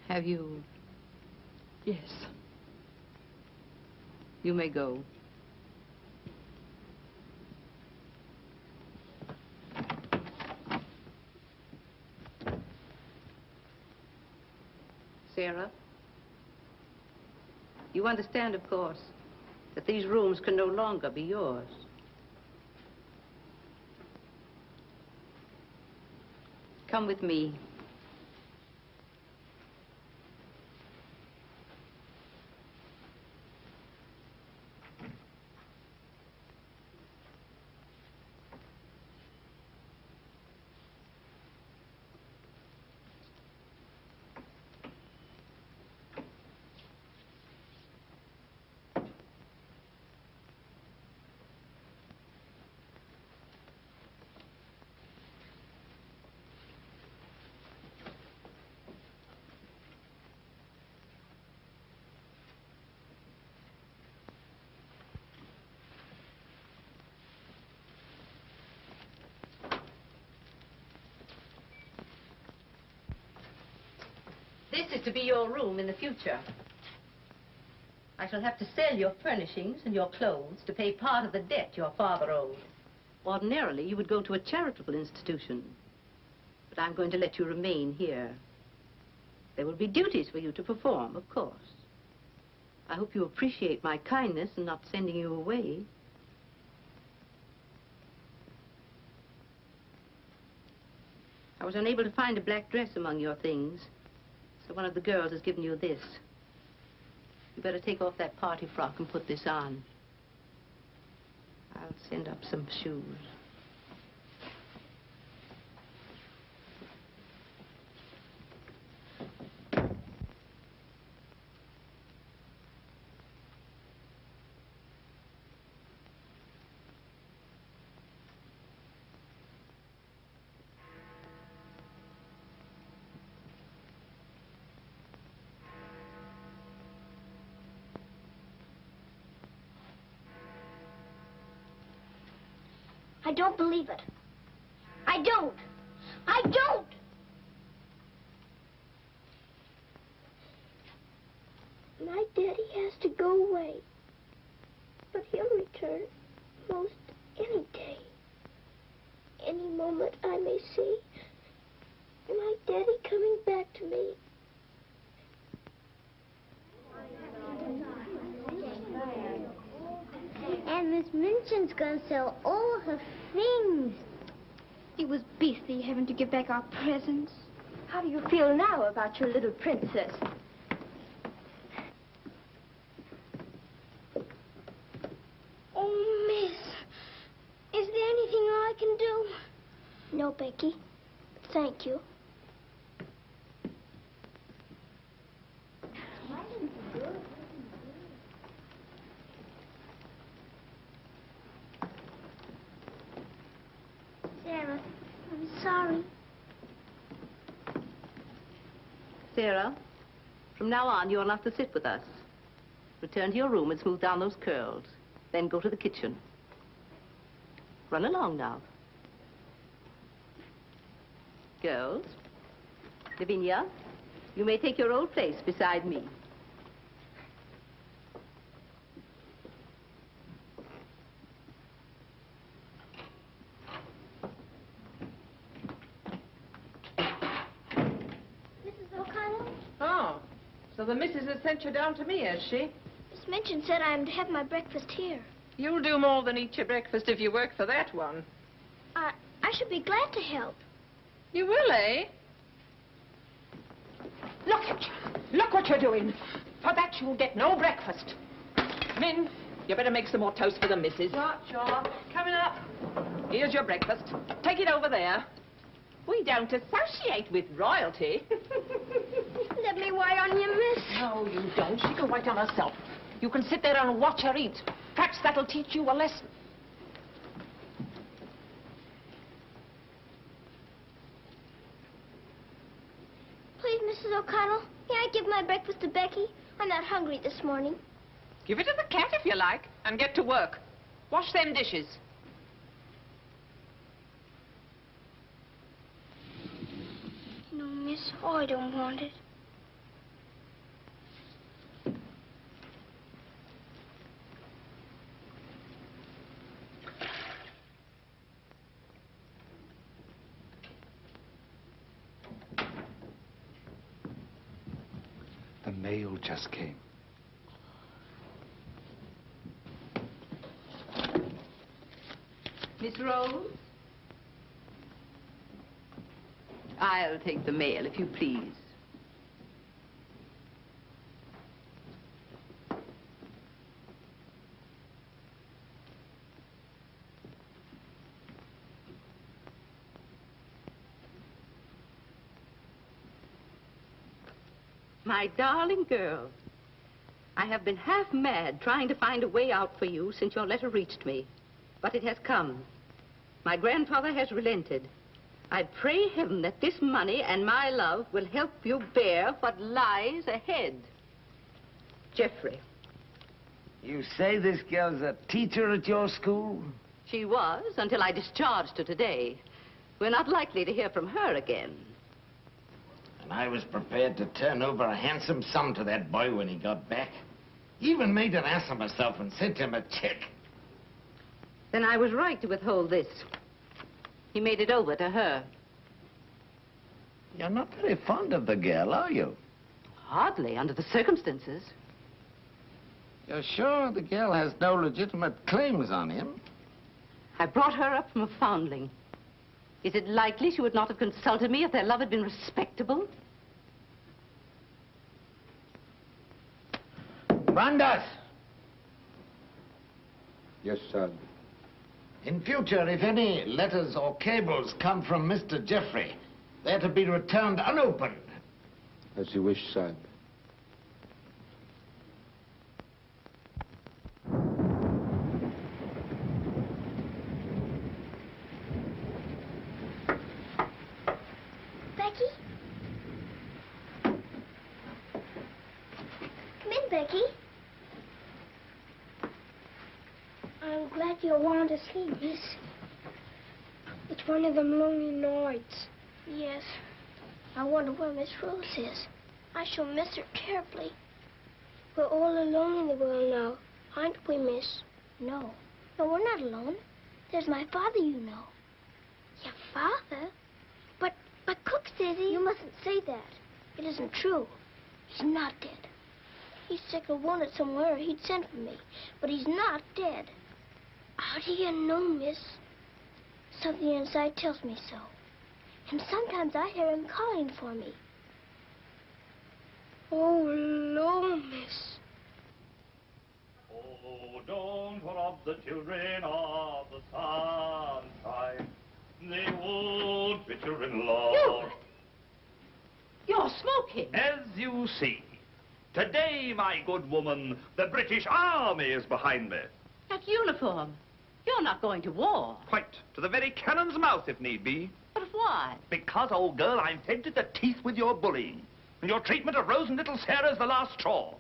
Have you? Yes. You may go. Sarah, you You understand, of course, that these rooms can no longer be yours. Come with me. This is to be your room in the future. I shall have to sell your furnishings and your clothes to pay part of the debt your father owed. Ordinarily, you would go to a charitable institution. But I'm going to let you remain here. There will be duties for you to perform, of course. I hope you appreciate my kindness in not sending you away. I was unable to find a black dress among your things. So one of the girls has given you this. You better take off that party frock and put this on. I'll send up some shoes. I don't believe it. I don't. I don't! My daddy has to go away. But he'll return most any day. Any moment I may see my daddy coming back to me. And Miss Minchin's gonna sell all her things. It was beastly having to give back our presents. How do you feel now about your little princess? Oh, Miss, is there anything I can do? No, Becky. Thank you. Sarah, I'm sorry. Sarah, from now on, you'll have to sit with us. Return to your room and smooth down those curls. Then go to the kitchen. Run along now. Girls, Lavinia, you may take your old place beside me. So the missus has sent you down to me, has she? Miss Minchin said I am to have my breakfast here. You'll do more than eat your breakfast if you work for that one. I should be glad to help. You will, eh? Look at you. Look what you're doing. For that you'll get no breakfast. Min, you better make some more toast for the missus. Sure. Coming up. Here's your breakfast. Take it over there. We don't associate with royalty. Let me wait on you, miss. No, you don't. She can wait on herself. You can sit there and watch her eat. Perhaps that'll teach you a lesson. Please, Mrs. O'Connell, may I give my breakfast to Becky? I'm not hungry this morning. Give it to the cat if you like, and get to work. Wash them dishes. No, miss. Oh, I don't want it. The mail just came. Miss Rose? I'll take the mail, if you please. My darling girl, I have been half mad trying to find a way out for you since your letter reached me. But it has come. My grandfather has relented. I pray heaven that this money and my love will help you bear what lies ahead. Jeffrey. You say this girl's a teacher at your school? She was, until I discharged her today. We're not likely to hear from her again. And I was prepared to turn over a handsome sum to that boy when he got back. Even made an ass of myself and sent him a check. Then I was right to withhold this. He made it over to her. You're not very fond of the girl, are you? Hardly, under the circumstances. You're sure the girl has no legitimate claims on him? I brought her up from a foundling. Is it likely she would not have consulted me if their love had been respectable? Brandas! Yes, sir. In future, if any letters or cables come from Mr. Jeffrey, they're to be returned unopened. As you wish, sir. Becky? Come in, Becky. I'm glad you want to sleep, miss. It's one of them lonely nights. Yes. I wonder where Miss Rose is. I shall miss her terribly. We're all alone in the world now, aren't we, miss? No. No, we're not alone. There's my father, you know. Your father? But Cook says he... You mustn't say that. It isn't true. He's not dead. He's sick or wounded somewhere, or he'd send for me. But he's not dead. How do you know, miss? Something inside tells me so. And sometimes I hear him calling for me. Oh, Lord, miss. Oh, don't rob the children of the sunshine. They won't fit your in-law. You're smoking. As you see, today, my good woman, the British Army is behind me. That uniform. You're not going to war. Quite. To the very cannon's mouth, if need be. But why? Because, old girl, I'm fed to the teeth with your bullying. And your treatment of Rose and little Sarah's the last straw.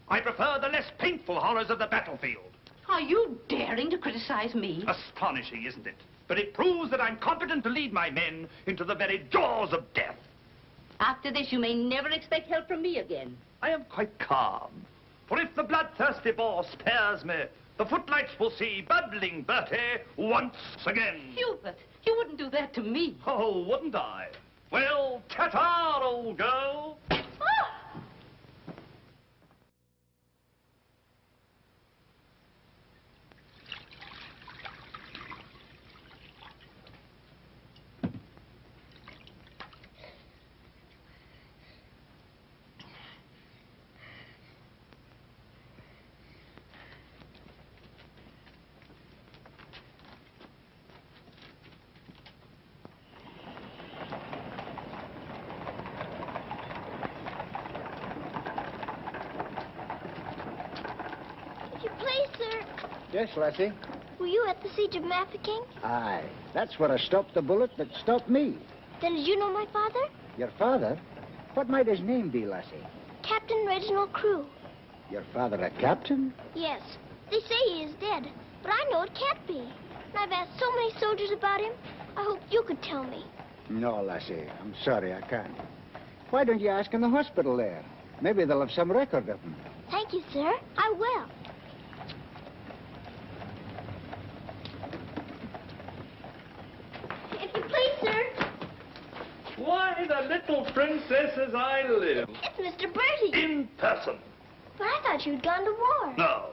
I prefer the less painful horrors of the battlefield. Are you daring to criticize me? Astonishing, isn't it? But it proves that I'm competent to lead my men into the very jaws of death. After this, you may never expect help from me again. I am quite calm. For if the bloodthirsty Boer spares me, the footlights will see bubbling Bertie once again. Hubert, you wouldn't do that to me. Oh, wouldn't I? Well, ta-ta, old girl. Yes, Lassie? Were you at the siege of Mafeking? Aye. That's where I stopped the bullet that stopped me. Then did you know my father? Your father? What might his name be, Lassie? Captain Reginald Crewe. Your father a captain? Yes. They say he is dead, but I know it can't be. And I've asked so many soldiers about him. I hoped you could tell me. No, Lassie. I'm sorry, I can't. Why don't you ask in the hospital there? Maybe they'll have some record of him. Thank you, sir. I will. If you please, sir. Why, the little princess as I live. It's Mr. Bertie. In person. But I thought you'd gone to war. No.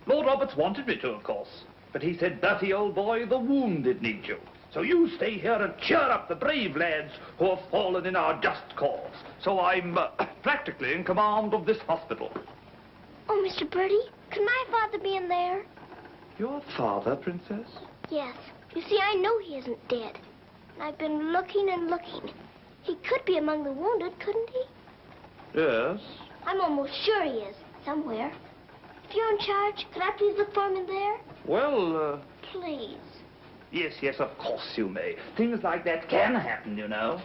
Lord Roberts wanted me to, of course. But he said, Bertie, old boy, the wounded need you. So you stay here and cheer up the brave lads who have fallen in our just cause. So I'm practically in command of this hospital. Oh, Mr. Birdie, could my father be in there? Your father, Princess? Yes. You see, I know he isn't dead. And I've been looking and looking. He could be among the wounded, couldn't he? Yes. I'm almost sure he is, somewhere. If you're in charge, could I please look for him in there? Well, Please. Yes, yes, of course you may. Things like that can happen, you know.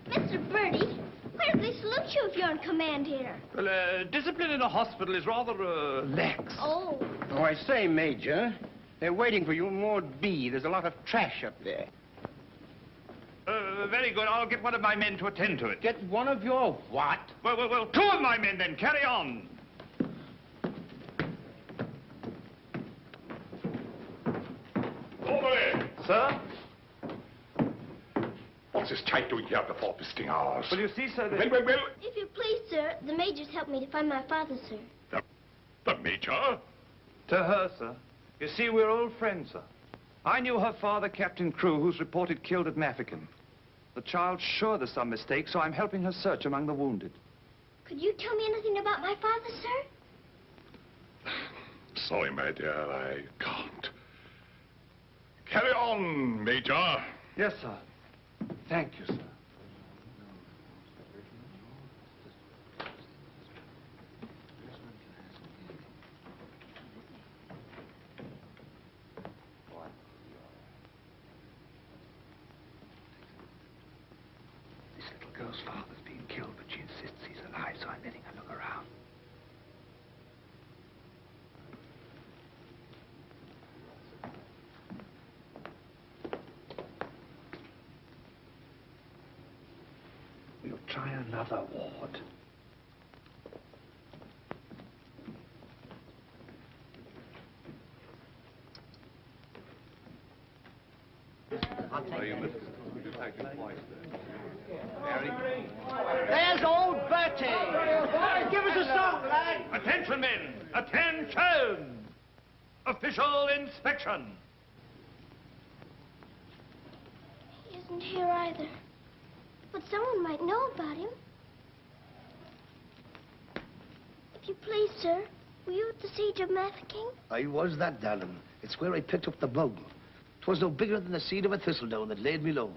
Mr. Birdie, where do they salute you if you're in command here? Well, discipline in a hospital is rather, lax. Oh. Oh, I say, Major, they're waiting for you in Ward B. There's a lot of trash up there. Very good. I'll get one of my men to attend to it. Get one of your what? Well, two of my men then. Carry on. Over there. Sir? What's this type doing here before visiting hours? Well, you see, sir, Well. If you please, sir, the major's helped me to find my father, sir. The Major? To her, sir. You see, we're old friends, sir. I knew her father, Captain Crew, who's reported killed at Mafeking. The child's sure there's some mistake, so I'm helping her search among the wounded. Could you tell me anything about my father, sir? Sorry, my dear, I can't. Carry on, Major. Yes, sir. Thank you, sir. Girl's father's been killed, but she insists he's alive, so I'm letting her look around. We'll try another ward. There's old Bertie. Give us a song, lad. Attention, men! Attention! Official inspection. He isn't here either. But someone might know about him. If you please, sir, were you at the siege of Mafeking? I was that, darling. It's where I picked up the bug. 'Twas no bigger than the seed of a thistledown that laid me low.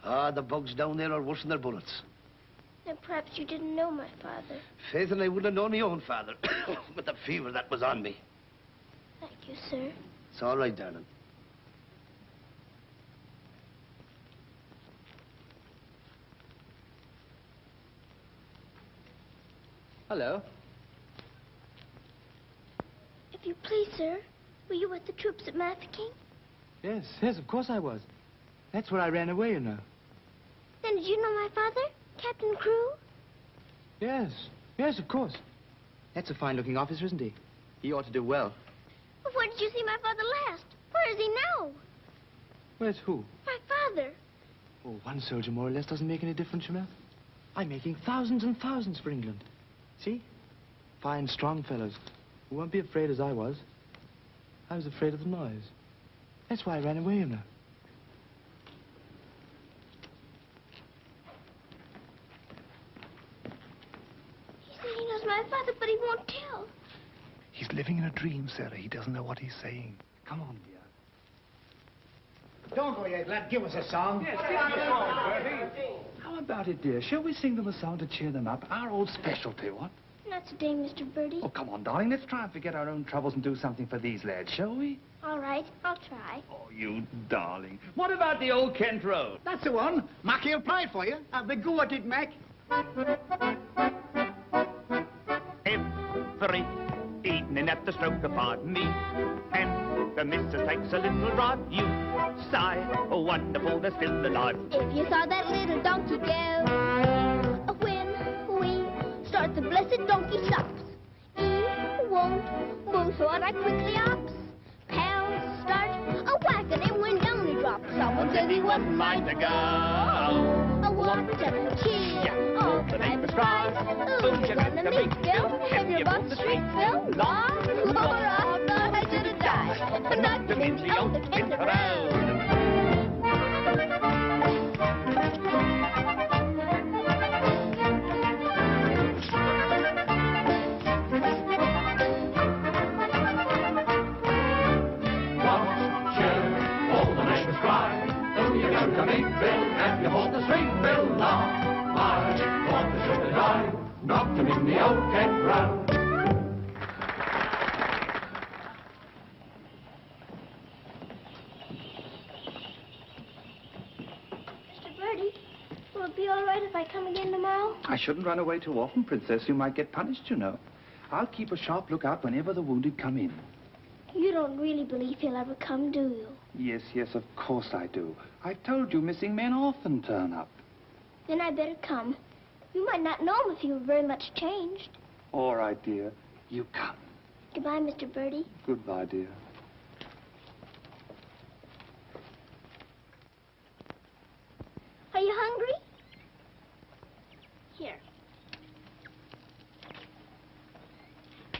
Ah, the bugs down there are worse than their bullets. Then perhaps you didn't know my father. Faith, and I wouldn't have known my own father with the fever that was on me. Thank you, sir. It's all right, darling. Hello. If you please, sir, were you with the troops at Mafeking? Yes, of course I was. That's where I ran away, you know. Then did you know my father, Captain Crew? Yes, of course. That's a fine-looking officer, isn't he? He ought to do well. But where did you see my father last? Where is he now? Where's who? My father. Oh, one soldier more or less doesn't make any difference, you know. I'm making thousands and thousands for England. See? Fine, strong fellows who won't be afraid as I was. I was afraid of the noise. That's why I ran away, you know. He said he knows my father, but he won't tell. He's living in a dream, Sarah. He doesn't know what he's saying. Come on, dear. Don't go yet, lad. Give us a song. Yes, give us a song, Bertie. How about it, dear? Shall we sing them a song to cheer them up? Our old specialty, what? Not today, Mr. Birdie. Oh, come on, darling. Let's try and forget our own troubles and do something for these lads, shall we? All right, I'll try. Oh, you darling. What about the old Kent Road? That's the one. Mackie will play it for you. Have a go at it, Mac. Every evening at the stroke of 5 me and the missus takes a little drive. You sigh, oh wonderful, they're still alive. If you saw that little donkey go, when we start the blessed donkey stops, he won't move, so I quickly ups. Pound said he wasn't mine to go. I walked up the key. All the neighbors cried. Ooh, you're gonna meet Bill. Have you bought the street, Phil? Lord, I thought I should have died. But not to me, the old kid around. To meet Bill, and you hold the street, Bill, law. I want to shoot the guy, knocked him in the old Kent round. Mr. Birdie, will it be all right if I come again tomorrow? I shouldn't run away too often, Princess. You might get punished, you know. I'll keep a sharp lookout whenever the wounded come in. You don't really believe he'll ever come, do you? Yes, yes, of course I do. I've told you missing men often turn up. Then I better come. You might not know him if he were very much changed. All right, dear. You come. Goodbye, Mr. Birdie. Goodbye, dear. Are you hungry? Here.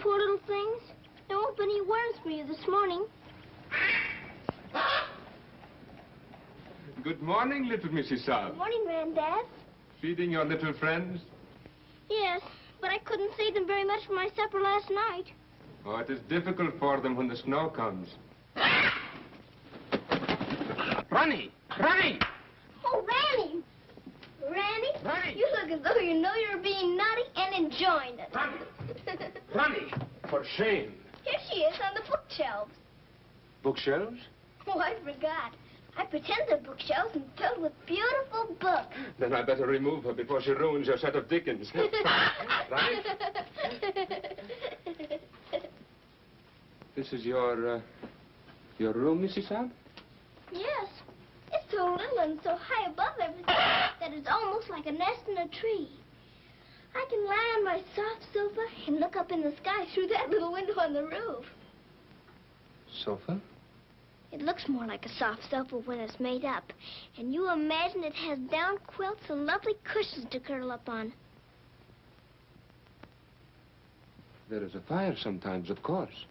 Poor little things. There won't be any worms for you this morning. Good morning, little Mrs. Saab. Good morning, Granddad. Feeding your little friends? Yes, but I couldn't save them very much for my supper last night. Oh, it is difficult for them when the snow comes. Ronnie! Ronnie! Oh, Ranny! Ranny, you look as though you know you're being naughty and enjoying it. Ronnie! For shame. Here she is on the bookshelves. Bookshelves? Oh, I forgot. I pretend they're bookshelves and filled with beautiful books. Then I better remove her before she ruins your set of Dickens. Right? This is your room, Mrs. Saab? Yes. It's so little and so high above everything that it's almost like a nest in a tree. I can lie on my soft sofa and look up in the sky through that little window on the roof. Sofa? It looks more like a soft sofa when it's made up. And you imagine it has down quilts and lovely cushions to curl up on. There is a fire sometimes, of course.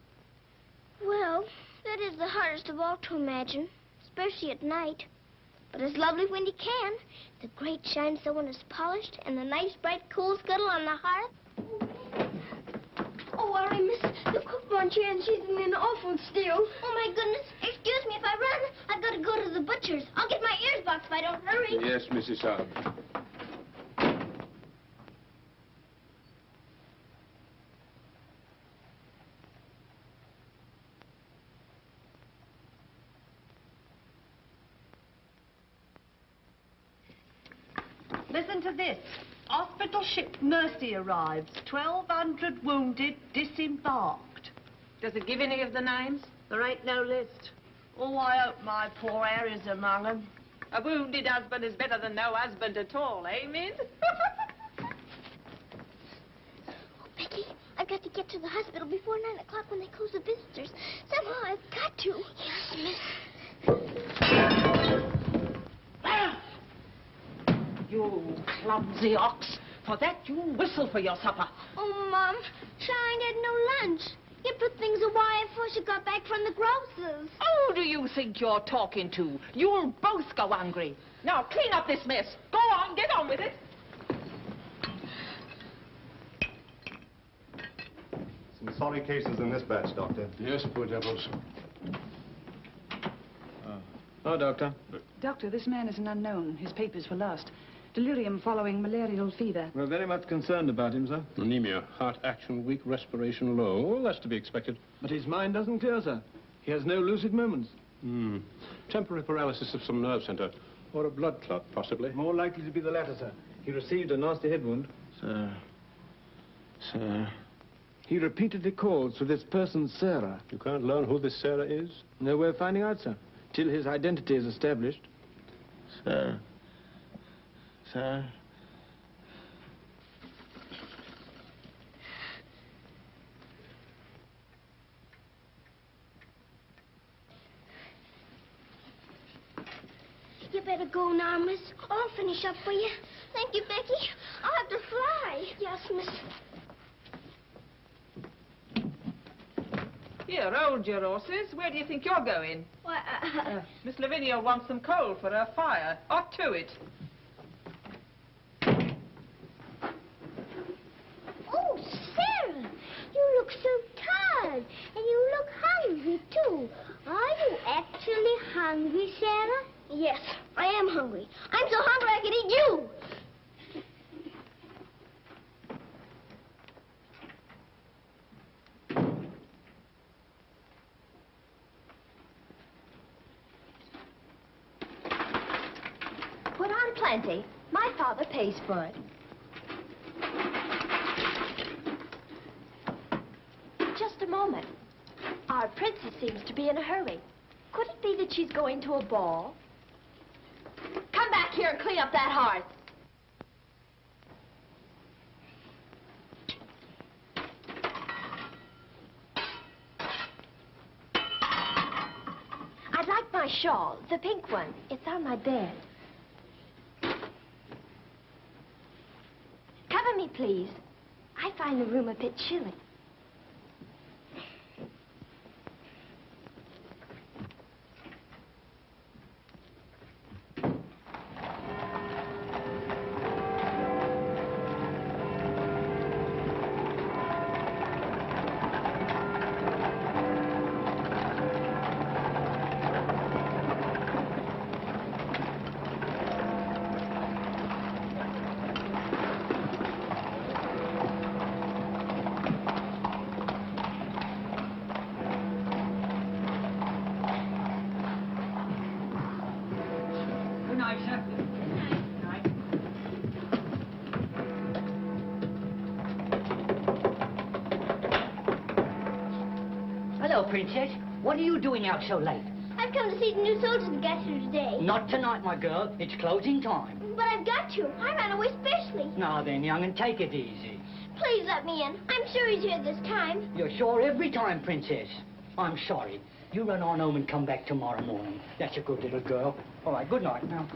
Well, that is the hardest of all to imagine, especially at night. But it's lovely when you can. The grate shines so when it's polished, and the nice bright coal scuttle on the hearth. Oh, worry, miss. The cook wants you, and she's in an awful stew. Oh, my goodness. Excuse me if I run. I've got to go to the butcher's. I'll get my ears boxed if I don't hurry. Yes, Mrs. Saab. Listen to this. Hospital ship Mercy arrives. 1,200 wounded disembarked. Does it give any of the names? There ain't no list. Oh, I hope my poor Harry's among them. A wounded husband is better than no husband at all, eh, Min? Becky, I've got to get to the hospital before 9 o'clock when they close the visitors. Somehow I've got to. Yes, miss. You clumsy ox. For that, you whistle for your supper. Oh, Mom, Shine had no lunch. You put things away before she got back from the grocer's. Who do you think you're talking to? You'll both go hungry. Now, clean up this mess. Go on, get on with it. Some sorry cases in this batch, Doctor. Yes, poor devils. Oh, Doctor. Doctor, this man is an unknown. His papers were lost. Delirium following malarial fever. We're very much concerned about him, sir. Anemia, heart action weak, respiration low. Well, that's to be expected. But his mind doesn't clear, sir. He has no lucid moments. Temporary paralysis of some nerve center. Or a blood clot, possibly. More likely to be the latter, sir. He received a nasty head wound. Sir. He repeatedly calls for this person, Sarah. You can't learn who this Sarah is? No way of finding out, sir. Till his identity is established. Sir. better go now, miss. I'll finish up for you. Thank you, Becky. I'll have to fly. Yes, miss. Here, hold your horses. Where do you think you're going? Why, Miss Lavinia wants some coal for her fire. Hot to it. Oh, Sarah, you look so tired. And you look hungry, too. Are you actually hungry, Sarah? Yes, I am hungry. I'm so hungry I can eat you. Put on plenty. My father pays for it. Just a moment. Our princess seems to be in a hurry. Could it be that she's going to a ball? Come back here and clean up that hearth. I'd like my shawl, the pink one. It's on my bed. Cover me, please. I find the room a bit chilly. Hello, Princess. What are you doing out so late? I've come to see the new soldiers that got here today. Not tonight, my girl. It's closing time. But I've got to. I ran away specially. Now then, young, and take it easy. Please let me in. I'm sure he's here this time. You're sure every time, Princess. I'm sorry. You run on home and come back tomorrow morning. That's a good little girl. All right, good night now.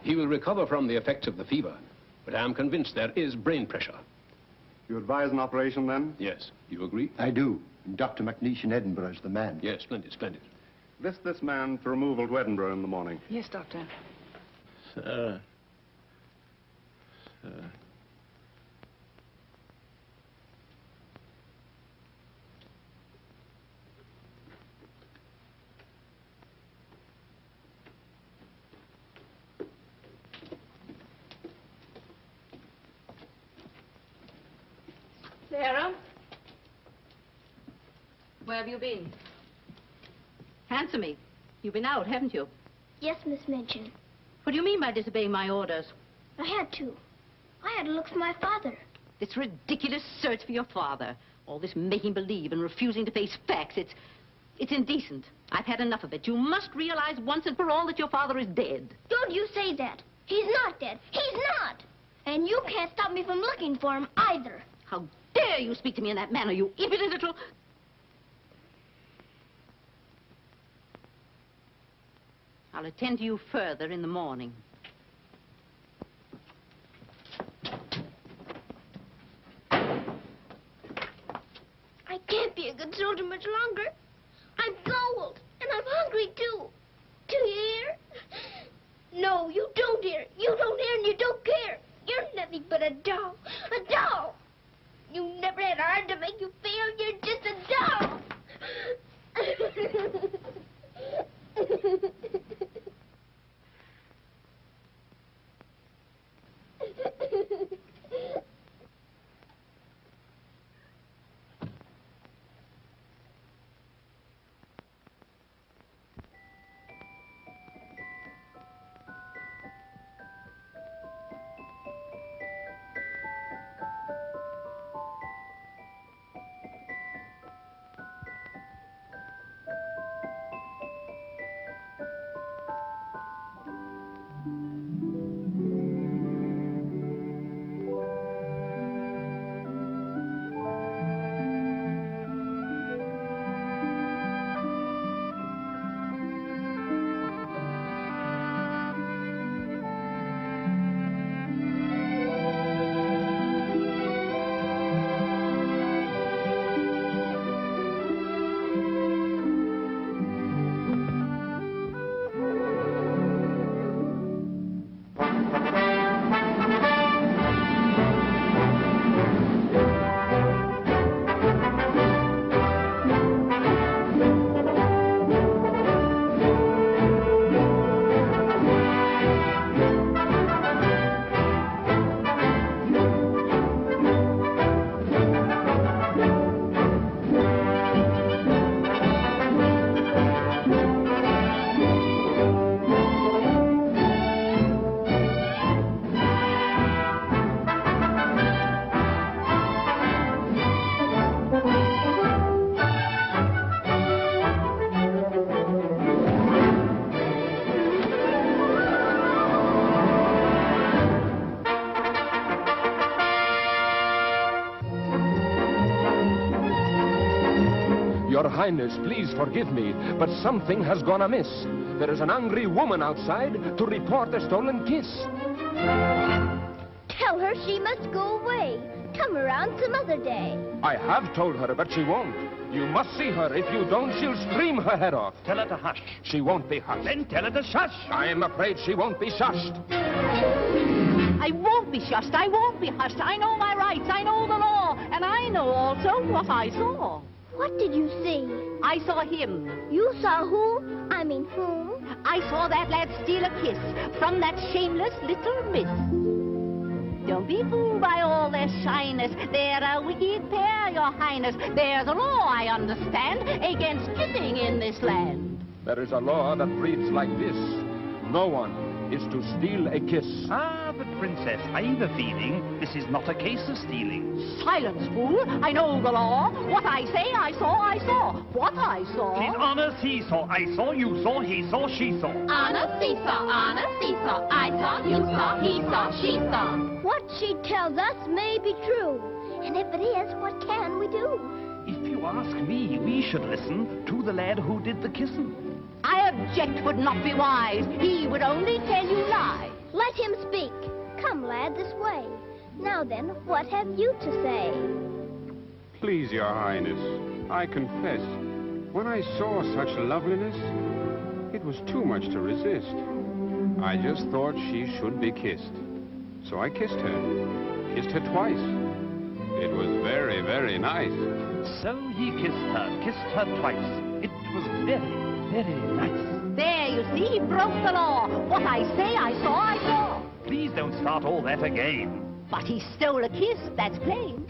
He will recover from the effects of the fever, but I am convinced there is brain pressure. You advise an operation, then? Yes. You agree? I do. And Dr. McNeish in Edinburgh is the man. Yes, splendid, splendid. List this man for removal to Edinburgh in the morning. Yes, Doctor. Sir. Sarah? Where have you been? Answer me. You've been out, haven't you? Yes, Miss Minchin. What do you mean by disobeying my orders? I had to. I had to look for my father. This ridiculous search for your father. All this making believe and refusing to face facts. It's indecent. I've had enough of it. You must realize once and for all that your father is dead. Don't you say that. He's not dead. He's not. And you can't stop me from looking for him either. How dare you speak to me in that manner, you impudent little... I'll attend to you further in the morning. I can't be a good soldier much longer. I'm cold, and I'm hungry, too. Do you hear? No, you don't hear. You don't hear and you don't care. You're nothing but a doll. A doll. You never had a heart to make you feel. You're just a doll. Your Highness, please forgive me, but something has gone amiss. There is an angry woman outside to report a stolen kiss. Tell her she must go away. Come around some other day. I have told her, but she won't. You must see her. If you don't, she'll scream her head off. Tell her to hush. She won't be hushed. Then tell her to shush. I am afraid she won't be shushed. I won't be shushed. I won't be hushed. I know my rights. I know the law. And I know also what I saw. What did you see? I saw him. You saw who? I mean whom? I saw that lad steal a kiss from that shameless little miss. Don't be fooled by all their shyness. They're a wicked pair, Your Highness. There's a law, I understand, against kissing in this land. There is a law that reads like this. No one is to steal a kiss. Ah, but Princess, I've a feeling this is not a case of stealing. Silence, fool. I know the law. What I say, I saw, I saw. What I saw. She's honest, he saw, I saw, you saw, he saw, she saw. Honest, he saw, I saw, you saw, he saw, she saw. What she tells us may be true. And if it is, what can we do? If you ask me, we should listen to the lad who did the kissing. I object would not be wise. He would only tell you lies. Let him speak. Come, lad, this way. Now then, what have you to say? Please, Your Highness, I confess, when I saw such loveliness, it was too much to resist. I just thought she should be kissed. So I kissed her. Kissed her twice. It was very, very nice. So he kissed her twice. It was very, very nice. There, you see, he broke the law. What I say, I saw, I saw. Please don't start all that again. But he stole a kiss, that's plain.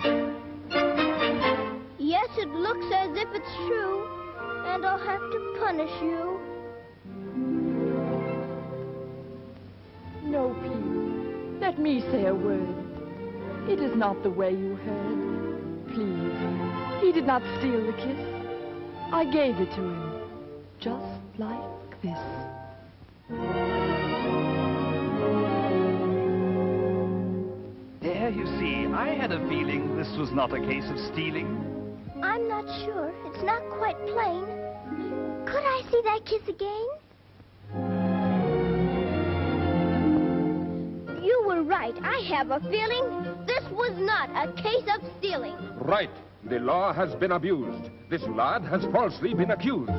Yes, it looks as if it's true, and I'll have to punish you. No, please. Let me say a word. It is not the way you heard. Please. He did not steal the kiss. I gave it to him. Just like this. There, you see, I had a feeling this was not a case of stealing. I'm not sure. It's not quite plain. Could I see that kiss again? You were right. I have a feeling this was not a case of stealing. Right. The law has been abused. This lad has falsely been accused.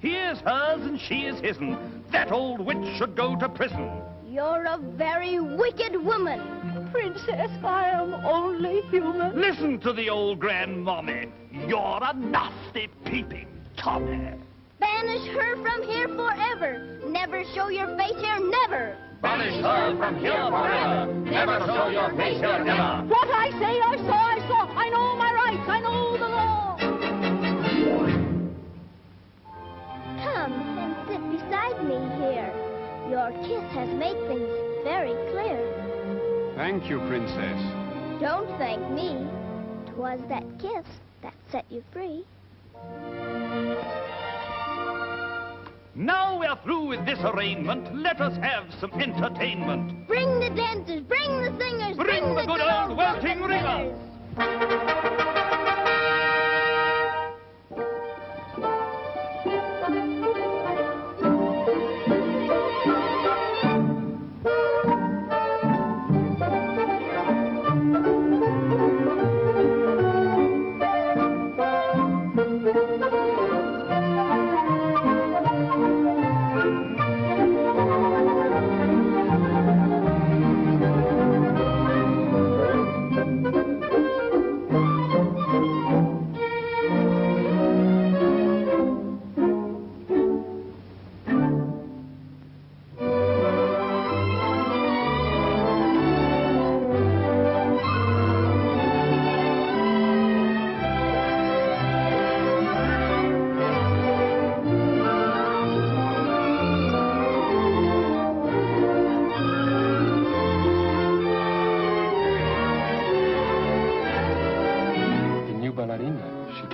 He is hers and she is his'n. That old witch should go to prison. You're a very wicked woman. Princess, I am only human. Listen to the old grandmommy. You're a nasty peeping Tommy. Banish her from here forever. Never show your face here, never. Banish her from here forever. Never show your face here, never. What I say, I saw, I saw. I know my rights, I know the law. Come and sit beside me here. Your kiss has made things very clear. Thank you, Princess. Don't thank me. 'Twas that kiss that set you free. Now we're through with this arraignment. Let us have some entertainment. Bring the dancers, bring the singers, Bring the good old welting ringers.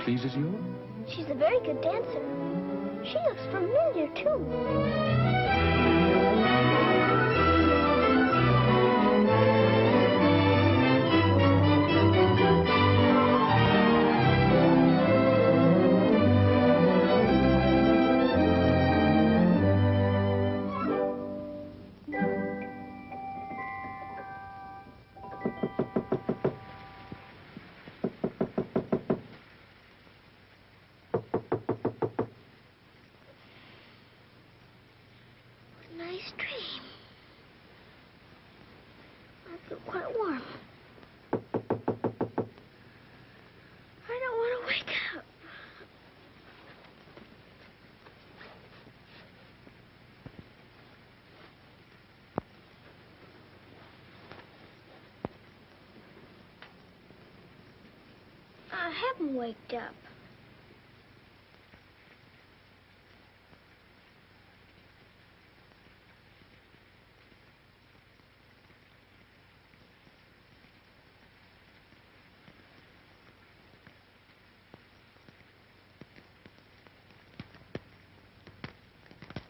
Pleases you? She's a very good dancer. She looks familiar, too. feel quite warm. I don't want to wake up. I haven't waked up.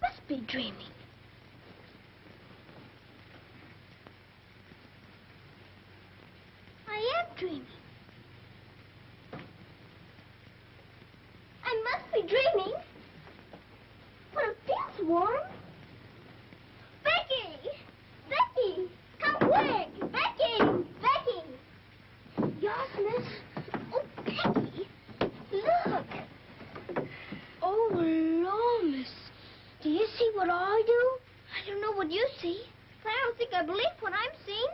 Must be dreaming. I am dreaming. I must be dreaming. But it feels warm. Becky! Becky! Come quick! Becky! Becky! Yes, miss? Oh, Becky! Look! Oh, Lord, miss. Do you see what I do? I don't know what you see. But I don't think I believe what I'm seeing.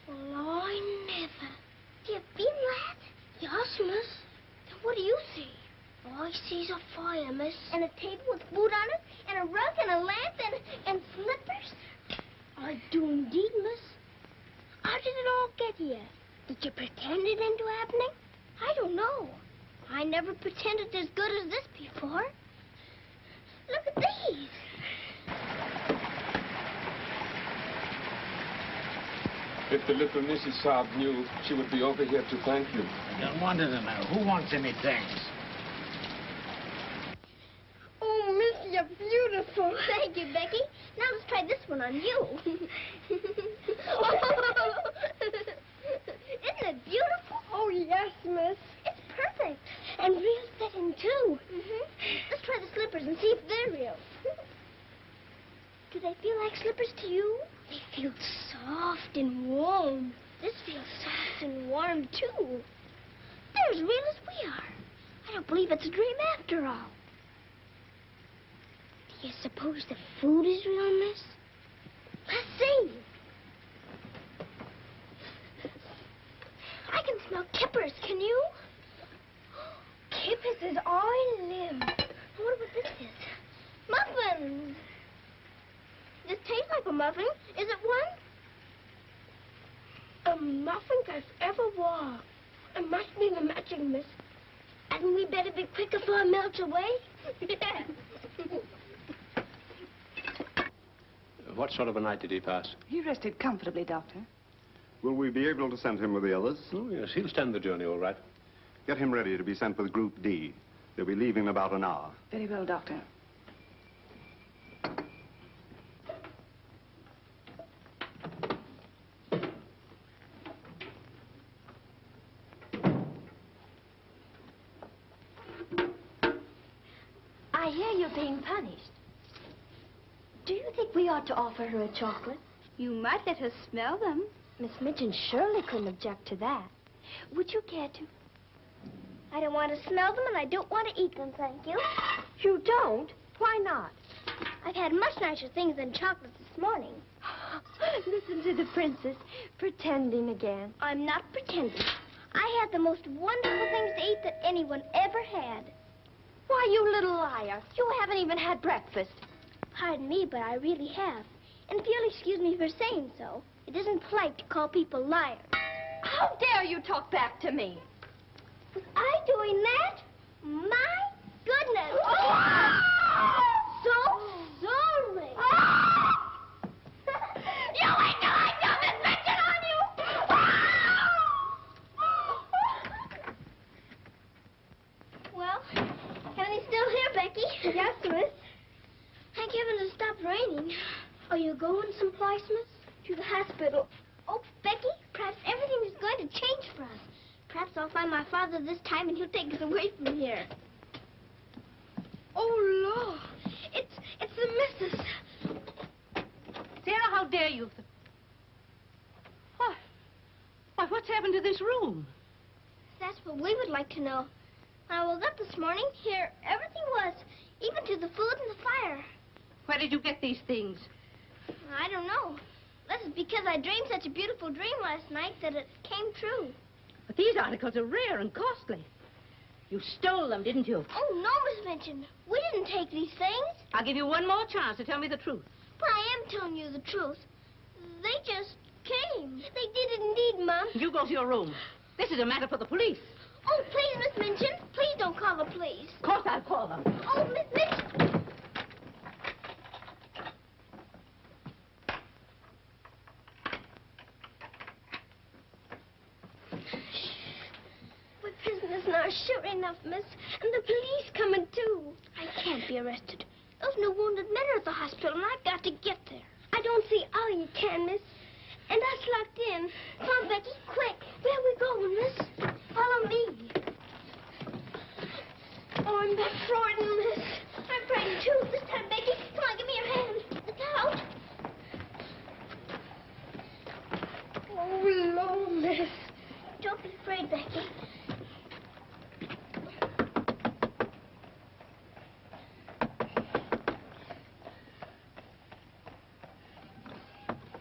Well, I never. Do you feel that? Yes, miss. Then what do you see? All I see's a fire, miss. And a table with food on it, and a rug, and a lamp, and slippers. I do indeed, miss. How did it all get here? Did you pretend it into happening? I don't know. I never pretended as good as this before. Look at these. If the little Mrs. Saab knew, she would be over here to thank you. I don't want to know. Who wants any thanks? Oh, miss, you're beautiful. Thank you, Becky. Now let's try this one on you. Isn't it beautiful? Oh, yes, miss. It's perfect. And real fitting, too. Let's try the slippers and see if they're real. Do they feel like slippers to you? They feel soft and warm. This feels soft and warm, too. They're as real as we are. I don't believe it's a dream after all. Do you suppose the food is real, miss? Let's see. I can smell kippers, can you? Kippers is all I live. I wonder what this is. Muffins! This tastes like a muffin. Is it one? A muffin as ever was. It must be the magic, miss. Hadn't we better be quick before it melts away? What sort of a night did he pass? He rested comfortably, Doctor. Will we be able to send him with the others? Oh, yes, he'll stand the journey all right. Get him ready to be sent with Group D. They'll be leaving in about an hour. Very well, Doctor. I hear you're being punished. Do you think we ought to offer her a chocolate? You might let her smell them. Miss Midge and Shirley couldn't object to that. Would you care to? I don't want to smell them, and I don't want to eat them, thank you. You don't? Why not? I've had much nicer things than chocolates this morning. Listen to the princess, pretending again. I'm not pretending. I had the most wonderful things to eat that anyone ever had. Why, you little liar. You haven't even had breakfast. Pardon me, but I really have. And if you'll excuse me for saying so, it isn't polite to call people liars. How dare you talk back to me? Was I doing that? My goodness. So sorry. You ain't no, I got this vengeance on you! Well, can you still hear, Becky? Yes, miss. Thank heaven it stopped raining. Are you going someplace, miss? To the hospital. Oh, Becky, perhaps everything is going to change for us. Perhaps I'll find my father this time and he'll take us away from here. Oh, Lord. It's the missus. Sarah, how dare you? Why, what's happened to this room? That's what we would like to know. When I woke up this morning, here everything was, even to the food and the fire. Where did you get these things? I don't know. Let us be because I dreamed such a beautiful dream last night that it came true. But these articles are rare and costly. You stole them, didn't you? Oh, no, Miss Minchin. We didn't take these things. I'll give you one more chance to tell me the truth. But I am telling you the truth. They just came. They did it indeed, Mom. You go to your room. This is a matter for the police. Oh, please, Miss Minchin. Please don't call the police. Of course I'll call them. Oh, Miss Minchin. We're prisoners now, sure enough, miss. And the police coming, too. I can't be arrested. Those no wounded men are at the hospital, and I've got to get there. I don't see how you can, miss. And us locked in. Come on, Becky, quick. Where we going, miss? Follow me. Oh, I'm that frightened, miss. I'm frightened, too. This time, Becky. Come on, give me your hand. Look out. Oh, Lord, miss. Don't be afraid, Becky.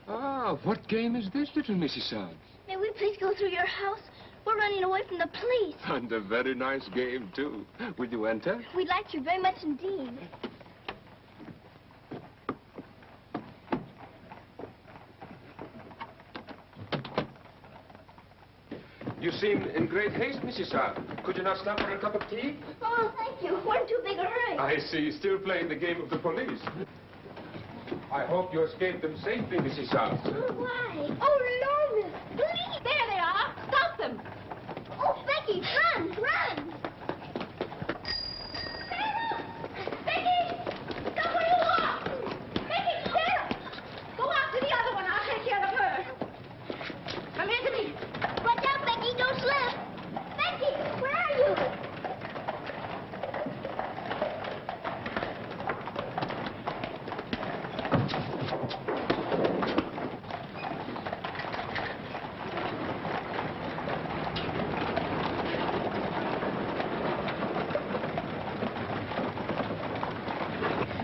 Ah, what game is this, little Mrs. Suggs? May we please go through your house? We're running away from the police. And a very nice game, too. Will you enter? We'd like you very much indeed. You seem in great haste, Mrs. Suggs. Could you not stop for a cup of tea? Oh, thank you. We're in too big a hurry. I see. Still playing the game of the police. I hope you escaped them safely, Mrs. Suggs. Oh, why? Oh, Lord, please. There they are. Stop them. Oh, Becky, run, run. Sarah! Becky! Stop where you are! Becky, Sarah! Go after the other one. I'll take care of her. Come here to me. Watch out, Becky. Don't slip. Becky, where are you?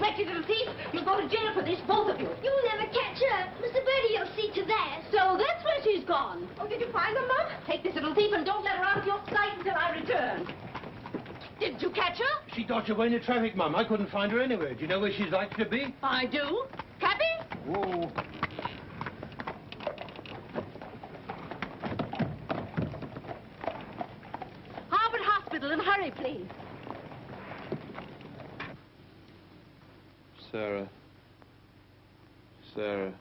Wretched little thief. You'll go to jail for this, both of you. You'll never catch her. Mr. Birdie will see to that. So that's where she's gone. Oh, did you find her, Mom? Take this little thief and don't let her out of your sight until I return. Didn't you catch her? She dodged away in the traffic, Mum. I couldn't find her anywhere. Do you know where she's likely to be? I do. Cappy? Whoa. Harvard Hospital, and hurry, please. Sarah. Sarah.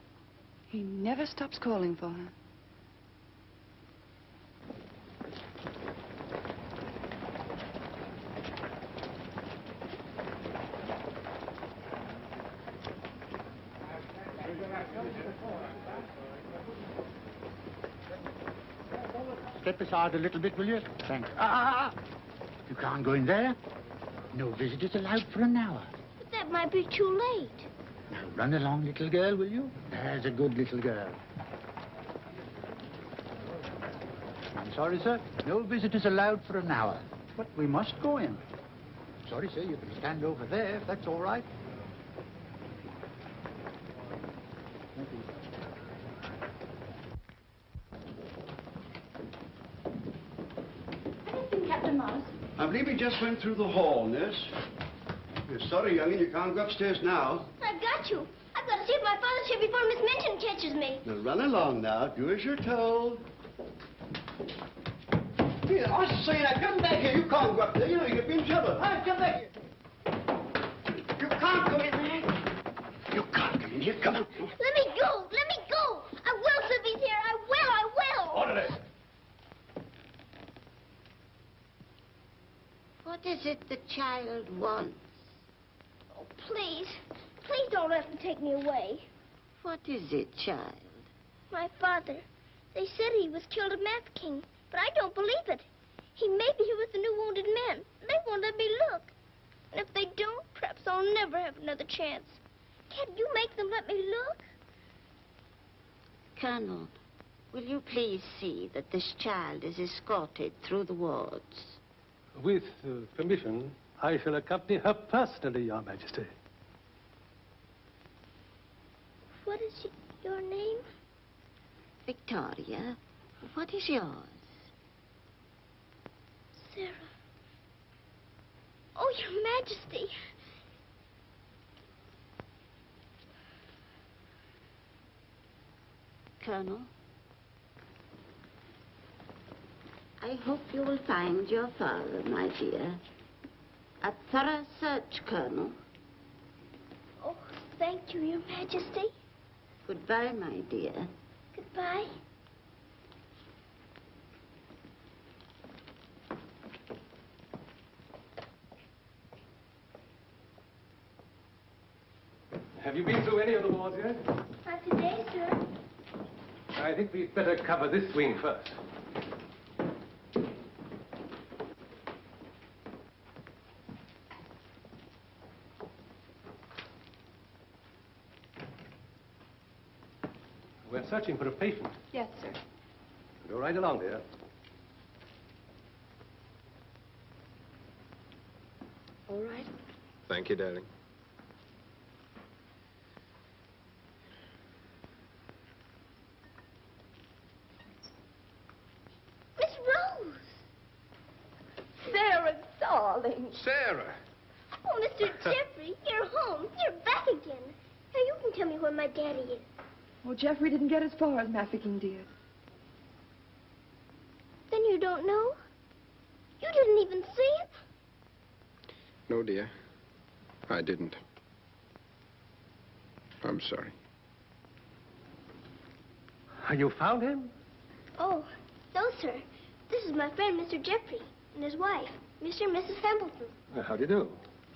He never stops calling for her. Step aside a little bit, will you? Thanks. You can't go in there. No visitors allowed for an hour. But that might be too late. Now, run along, little girl, will you? There's a good little girl. I'm sorry, sir. No visitors allowed for an hour. But we must go in. Sorry, sir. You can stand over there, if that's all right. Thank you. Captain Morris. I believe he just went through the hall, nurse. We're sorry, young'un, you can't go upstairs now. I've got you. I've got to see if my father's here before Miss Minchin catches me. Now run along now. Do as you're told. Here, I say now, come back here. You can't go up there. You know you'll be in trouble. Hi, come back here. You can't go in there. You can't come in here. Come on. Let me go. Let me go. I will, if he's here. I will. I will. Orderly. What is it the child wants? Oh, please. Please don't let them take me away. What is it, child? My father. They said he was killed at Mafeking, but I don't believe it. He may be here with the new wounded men. They won't let me look. And if they don't, perhaps I'll never have another chance. Can't you make them let me look? Colonel, will you please see that this child is escorted through the wards? With permission, I shall accompany her personally, Your Majesty. What is your name? Victoria, what is yours? Sarah. Oh, Your Majesty. Colonel, I hope you will find your father, my dear. A thorough search, Colonel. Oh, thank you, Your Majesty. Goodbye, my dear. Goodbye. Have you been through any of the wards yet? Not today, sir. I think we'd better cover this wing first. We're searching for a patient. Yes, sir. Go right along, dear. All right. Thank you, darling. Miss Rose! Sarah, darling. Sarah! Oh, Mr. Jeffrey, you're home. You're back again. Now you can tell me where my daddy is. Oh, Jeffrey didn't get as far as Mafeking, dear. Then you don't know? You didn't even see him? No, dear. I didn't. I'm sorry. You found him? Oh, no, sir. This is my friend, Mr. Jeffrey, and his wife, Mr. and Mrs. Hambleton. How do you do?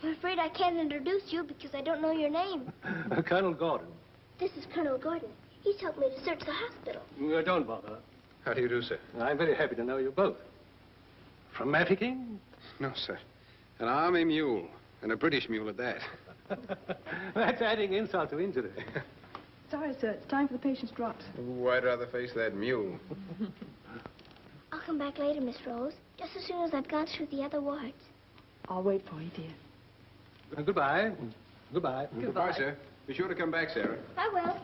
I'm afraid I can't introduce you because I don't know your name. Colonel Gordon. This is Colonel Gordon. He's helped me to search the hospital. Don't bother. How do you do, sir? I'm very happy to know you both. From Mafeking? No, sir. An army mule, and a British mule at that. That's adding insult to injury. Sorry, sir. It's time for the patient's drops. Oh, I'd rather face that mule. I'll come back later, Miss Rose, just as soon as I've gone through the other wards. I'll wait for you, dear. Goodbye. Goodbye. Goodbye, sir. Be sure to come back, Sarah. I will.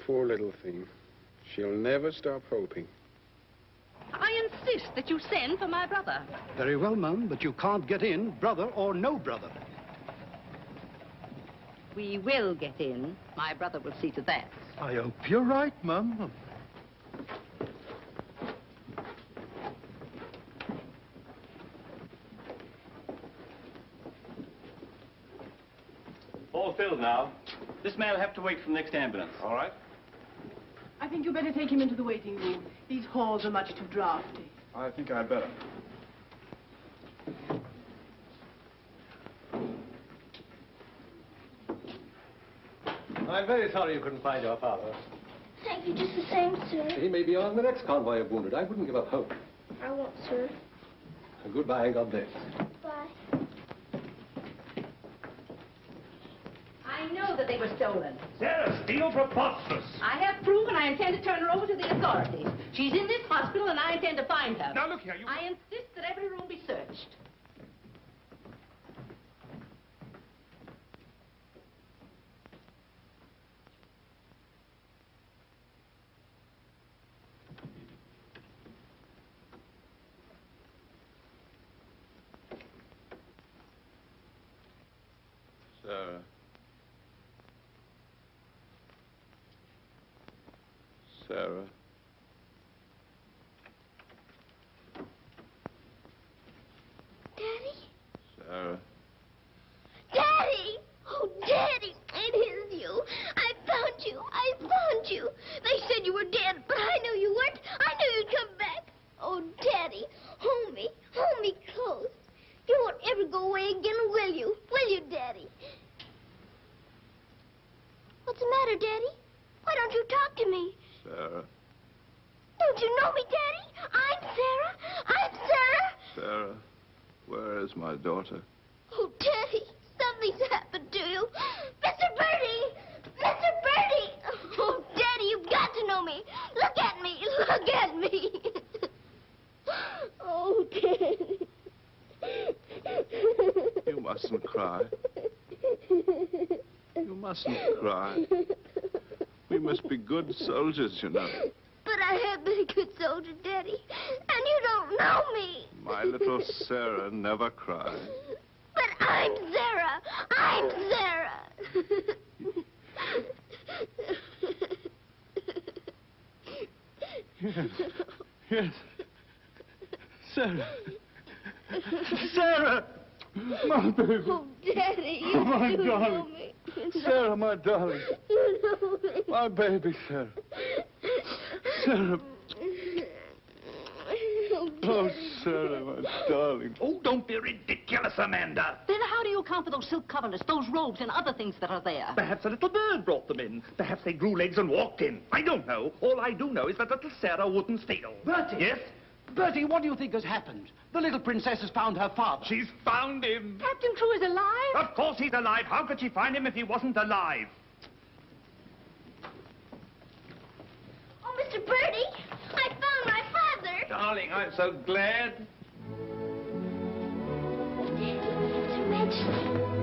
Poor little thing. She'll never stop hoping. I insist that you send for my brother. Very well, Mum, but you can't get in, brother or no brother. We will get in. My brother will see to that. I hope you're right, Mum. All filled now. This man will have to wait for the next ambulance. All right. I think you better take him into the waiting room. These halls are much too drafty. I think I'd better. I'm very sorry you couldn't find your father. Thank you just the same, sir. He may be on the next convoy of wounded. I wouldn't give up hope. I won't, sir. Goodbye and God bless. Bye. I know that they were stolen. Sarah, steal preposterous. I have proof, and I intend to turn her over to the authorities. She's in this hospital, and I intend to find her. Now, look here, you... I insist that every room be searched. Sarah. Sarah. Daddy? Sarah. Daddy! Oh, Daddy, it is you. I found you. I found you. They said you were dead, but I knew you weren't. I knew you'd come back. Oh, Daddy, hold me. Hold me close. You won't ever go away again, will you? Will you, Daddy? What's the matter, Daddy? Why don't you talk to me? Sarah. Don't you know me, Daddy? I'm Sarah. I'm Sarah. Sarah. Where is my daughter? Oh, Daddy, something's happened to you. Mr. Birdie! Mr. Birdie! Oh, Daddy, you've got to know me. Look at me. Look at me. Oh, Daddy. You mustn't cry. You mustn't cry. We must be good soldiers, you know. But I have been a good soldier, Daddy, and you don't know me. My little Sarah never cries. But I'm Sarah. I'm Sarah. Yes. Yes. Sarah. Sarah! My baby. Oh, Daddy, you Oh, my do darling. know me. Sarah, my darling. You know me. My baby, Sarah. Sarah. Oh, Sarah, my darling. Oh, don't be ridiculous, Amanda. Then how do you account for those silk coverlets, those robes, and other things that are there? Perhaps a little bird brought them in. Perhaps they grew legs and walked in. I don't know. All I do know is that little Sarah wouldn't steal. Bertie! Yes? Bertie, what do you think has happened? The little princess has found her father. She's found him. Captain Crewe is alive? Of course he's alive. How could she find him if he wasn't alive? Oh, Mr. Birdie, I found my father. Darling, I'm so glad. Oh, Daddy, it's a red snake.